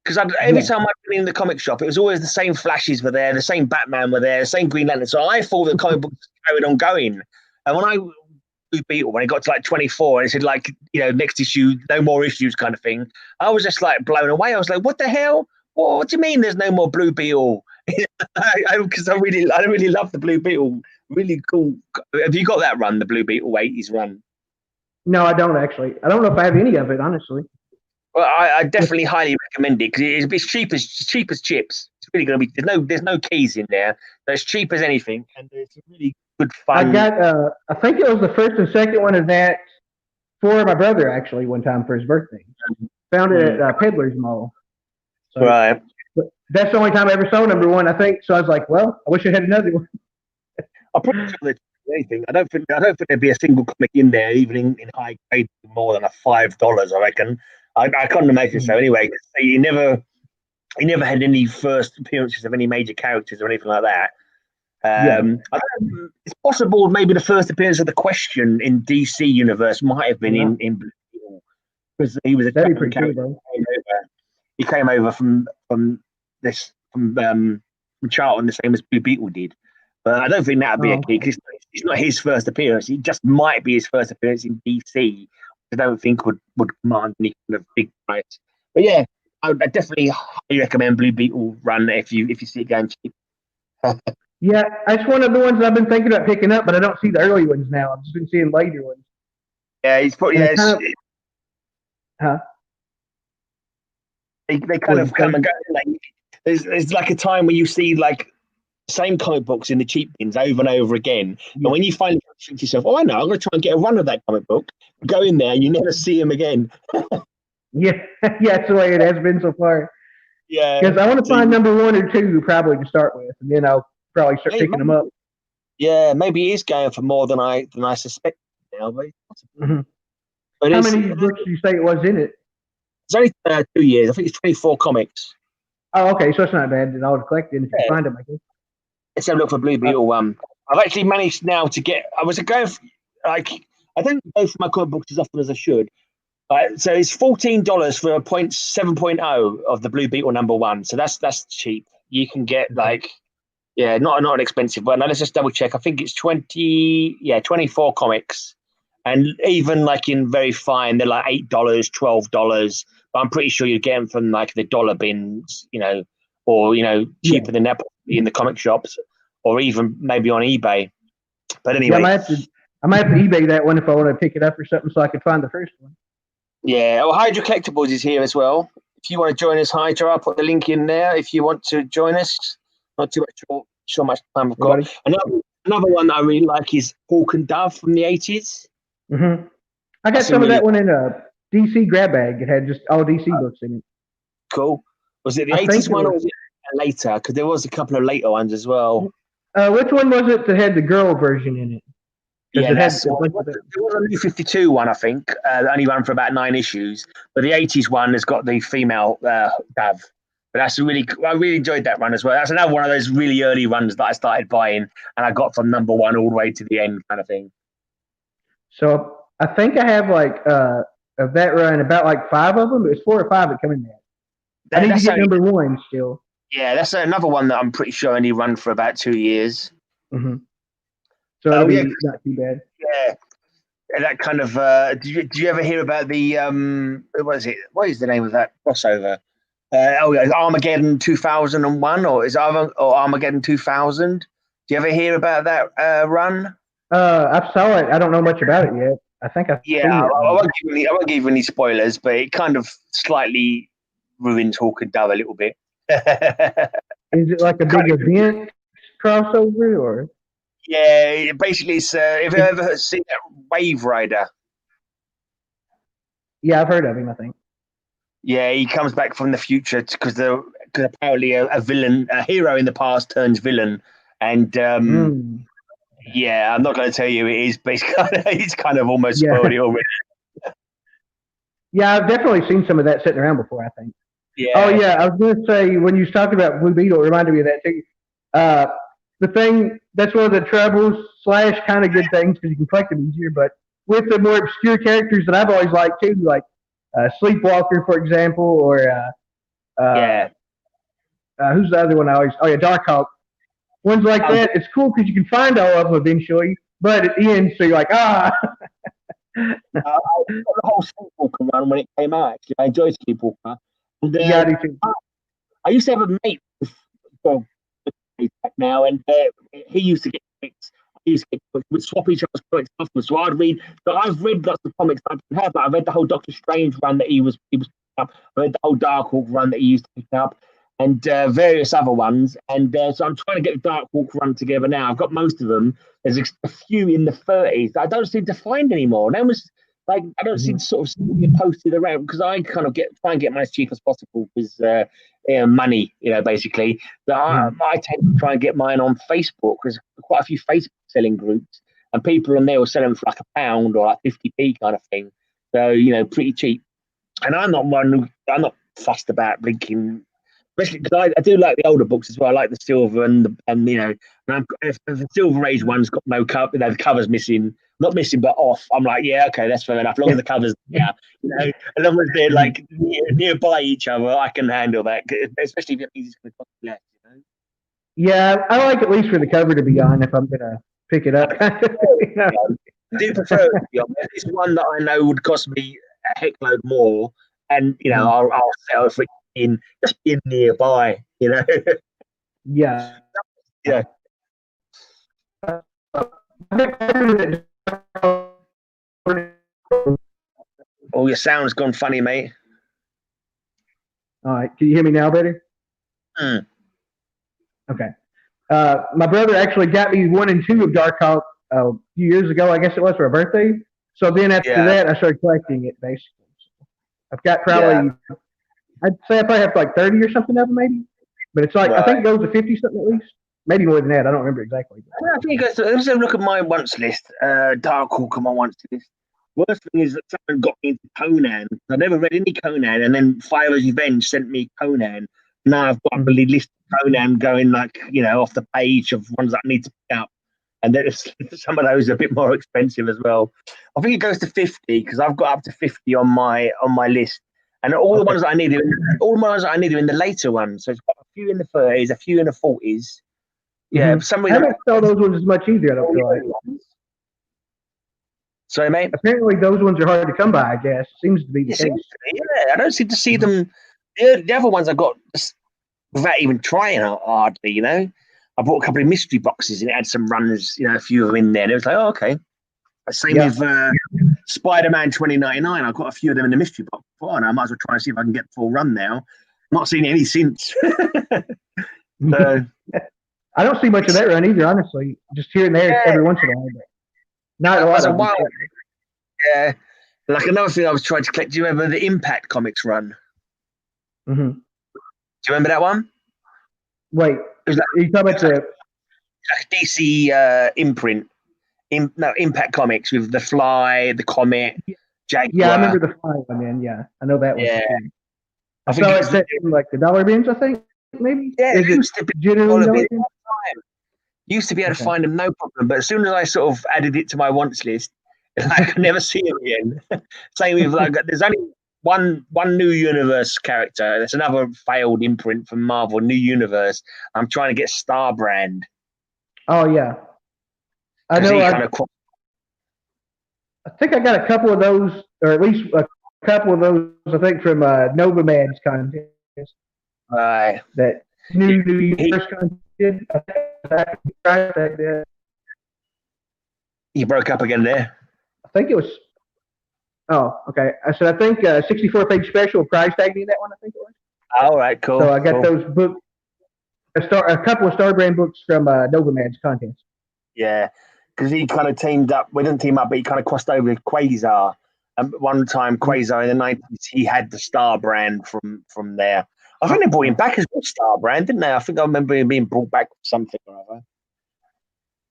because every time I'd been in the comic shop, it was always the same Flashes were there, the same Batman were there, the same Green Lantern. So I thought the comic books carried on going, and when I Beetle when it got to like 24 and it said like, you know, next issue, no more issues kind of thing, I was just like blown away. I was like, what the hell? What do you mean there's no more Blue Beetle? Because I really love the Blue Beetle. Really cool. Have you got that run, the Blue Beetle 80s run? No, I don't actually. I don't know if I have any of it, honestly. Well, I definitely highly recommend it because it's cheap as chips. It's really going to be there's no keys in there. So it's cheap as anything, and it's really good fun. I got I think it was the first and second one of that for my brother actually one time for his birthday. Found it at Peddler's Mall. So, right. But that's the only time I ever saw number 1, I think. So I was like, well, I wish I had another one. I probably don't anything. I don't think there'd be a single comic in there, even in high grade, more than $5. I reckon. I can't imagine so. Anyway, so he never had any first appearances of any major characters or anything like that. I don't know, it's possible maybe the first appearance of the Question in DC universe might have been in because he was a character. He came over from Charlton, the same as Blue Beetle did. But I don't think that'd be a key because it's not his first appearance. It just might be his first appearance in DC. I don't think would command any kind of big price. But yeah, I definitely highly recommend Blue Beetle run if you see it going cheap. Yeah, that's one of the ones I've been thinking about picking up, but I don't see the early ones now. I've just been seeing later ones. Yeah, he's probably They kind of come and go. Like, there's like a time where you see like same comic books in the cheap bins over and over again. And when you finally think to yourself, I know, I'm going to try and get a run of that comic book, go in there, you never see him again. Yeah, that's the way it has been so far. Yeah. Because I want to find number 1 or 2 probably to start with, and then I'll probably start picking them up. Yeah, maybe he is going for more than I suspect now. But, but how many books do you say it was in it? It's only 2 years. I think it's 24 comics. Oh, okay, so it's not bad. Then I'll collect it if you find them, I guess. Let's have a look for Blue Beetle. I've actually managed now to get. I was going for, like, I don't go for my comic books as often as I should. So it's $14 for a 7.0 of the Blue Beetle number 1. So that's cheap. You can get like, not an expensive one. Now let's just double check. I think it's 24 comics, and even like in very fine, they're like $8, $12. But I'm pretty sure you get them from like the dollar bins, or cheaper than that in the comic shops, or even maybe on eBay. But anyway, I might have to eBay that one if I want to pick it up or something, so I could find the first one. Yeah, well, Hydra Collectibles is here as well. If you want to join us, Hydra, I'll put the link in there if you want to join us. Not too much sure much time I've got. Another one that I really like is Hawk and Dove from the 80s. Mm-hmm. I got some of that one in a DC grab bag. It had just all DC books in it. Cool. Was it the 80s one or was it later? Because there was a couple of later ones as well. Which one was it that had the girl version in it? Yeah, there was a New 52 one, I think. Only ran for about 9 issues. But the 80s one has got the female Dove. But I really enjoyed that run as well. That's another one of those really early runs that I started buying, and I got from number 1 all the way to the end, kind of thing. So I think I have of that run about 5 of them. It was 4 or 5 that come in there. I need to get number 1 still. Yeah, that's another one that I'm pretty sure only run for about 2 years. Mm-hmm. So it'll be not too bad. Yeah. And that kind of did you ever hear about the what is the name of that crossover? Armageddon 2001 or Armageddon 2000? Do you ever hear about that run? I saw it. I don't know much about it yet. I think I won't give you any spoilers, but it kind of slightly ruins Hawk and Dove a little bit. Is it like a big event crossover or? Yeah, basically, it's if you ever seen that Wave Rider. Yeah, I've heard of him, I think. Yeah, he comes back from the future because apparently a villain, a hero in the past turns villain, and yeah, I'm not going to tell you it is, but it's kind of almost spoiled it already. Yeah, I've definitely seen some of that sitting around before, I think. Yeah. Oh yeah, I was going to say when you was talking about Blue Beetle, it reminded me of that too. The thing that's one of the troubles / kind of good things because you can collect them easier, but with the more obscure characters that I've always liked too, like Sleepwalker, for example, or who's the other one I always? Oh yeah, Darkhawk. Ones like that, it's cool because you can find all of them eventually, but at the end, so you're like, I got the whole Sleepwalker run when it came out. Actually, I enjoyed Sleepwalker. And, I do too. I used to have a mate now, and he used to get comics. We'd swap each other's comics afterwards. So I'd read. So I've read lots of comics I didn't have. Like I read the whole Doctor Strange run that he was picking up. I read the whole Darkhawk run that he used to pick up, and various other ones. And so I'm trying to get the Darkhawk run together now. I've got most of them. There's a few in the 30s that I don't seem to find anymore. And I don't seem to sort of get posted around because I kind of try and get them as cheap as possible because money, basically. But I tend to try and get mine on Facebook because quite a few Facebook selling groups and people on there will sell them for £1 or 50p kind of thing. So, pretty cheap. And I'm not fussed about blinking, especially because I do like the older books as well. I like the silver and if the Silver Age one's got no cover, the cover's missing. Not missing, but off. I'm like, yeah, okay, that's fair enough. As long as the covers, as long as they're like nearby each other, I can handle that. Especially if it means it's going to cost less. Yeah, I like at least for the cover to be on if I'm going to pick it up. I do prefer it to be on. It's one that I know would cost me a heckload more, and I'll sell it in just being nearby. Yeah. Yeah. Oh, your sound's gone funny, mate. All right. Can you hear me now better? Okay. My brother actually got me 1 and 2 of Darkhawk a few years ago, I guess it was, for a birthday. So then after that, I started collecting it, basically. I've got probably, I'd say I probably have 30 or something of them, maybe. But it's I think it goes to 50 something at least. Maybe more than that. I don't remember exactly. I think let's have a look at my once list. Darkhawk on my once list. Worst thing is that someone got me into Conan. I never read any Conan, and then Fire's Revenge sent me Conan. Now I've got a list of Conan going off the page of ones that I need to pick up, and there's some of those are a bit more expensive as well. I think it goes to 50 because I've got up to 50 on my list, and all the ones that I need are in the later ones. So it's got a few in the 30s, a few in the 40s. Yeah, for some reason I don't sell those ones as much either. I don't feel like. Sorry, mate. Apparently, those ones are hard to come by. I guess seems to be the case. Yeah, I don't seem to see them. The other ones I got without even trying hardly. I bought a couple of mystery boxes and it had some runners. A few of them in there. And it was like, oh, okay. Same with Spider-Man 2099. I've got a few of them in the mystery box. Oh, and I might as well try and see if I can get the full run now. Not seen any since. So I don't see much of that run either, honestly. Just here and there every once in a while. But not a lot of them. Yeah. Like another thing I was trying to collect. Do you remember the Impact Comics run? Mm-hmm. Do you remember that one? Wait, are you talking about the DC imprint? Impact Comics with the Fly, the Comet, Jaguar. Yeah, I remember the Fly one. Then, yeah, I know that one. Yeah, I saw it set in like the dollar bins. I think maybe. Yeah, it used to be generally used to be able to find them no problem, but as soon as I sort of added it to my wants list, I could never see it again. Same with like, there's only one New Universe character. There's another failed imprint from Marvel, New Universe. I'm trying to get Starbrand. Oh yeah, I know. I think I got a couple of those, or at least a couple of those. I think from Nova Mad's contest. Right. That new Universe contest. I think You broke up again there. I think it was. Oh, okay. I said I think 64-page special prize tag me that one. I think it was. All right, cool. So I got those books. A couple of Starbrand books from Nova Mad's contest. Yeah, because he kind of teamed up. We didn't team up, but he kind of crossed over with Quasar. One time, Quasar in the 90s, he had the Starbrand from there. I think they brought him back as well, Starbrand, didn't they? I think I remember him being brought back for something or other.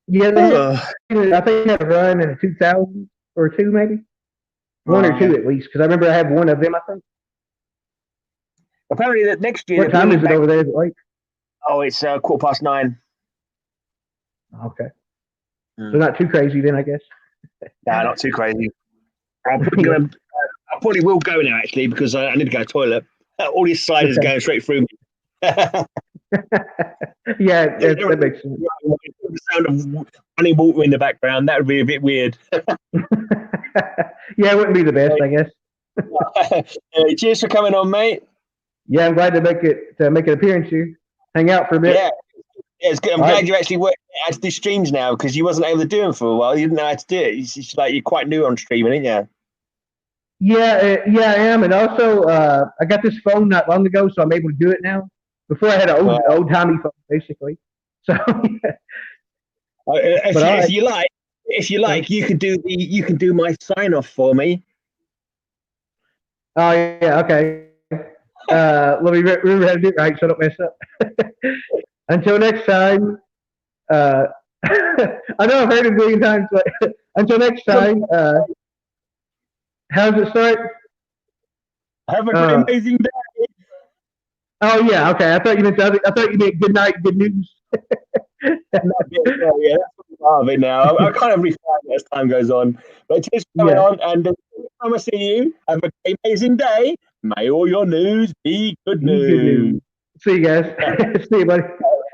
Yeah, I think he had a run in 2000 or two, maybe. One or two at least, because I remember I had one of them, I think. Apparently, that next year. What time is it over there? Is it like? Oh, it's 9:15. Okay. So not too crazy then, I guess. No, not too crazy. I probably will go now, actually, because I need to go to the toilet. All this side is going straight through me. Yeah, that makes sense. The sound of running water in the background, that would be a bit weird. Yeah, it wouldn't be the best, I guess. Cheers for coming on, mate. Yeah, I'm glad to make an appearance here. Hang out for a bit. Yeah, it's good. I'm glad you actually worked out to do streams now, because you wasn't able to do them for a while. You didn't know how to do it. It's like you're quite new on streaming, aren't you? Yeah, I am, and also I got this phone not long ago, so I'm able to do it now. Before I had an old timey phone, basically. So, if you like, you can do my sign off for me. Oh yeah, okay. Let me remember how to do it right, so I don't mess up. Until next time. I know I've heard it a million times, but until next time. How does it start? Have a amazing day. Oh yeah, okay. I thought you meant good night, good news. yeah, that's part of it now. I kind of refine it as time goes on. But cheers for coming on, and next time I see you, have an amazing day. May all your news be good news. See you guys. See you, buddy.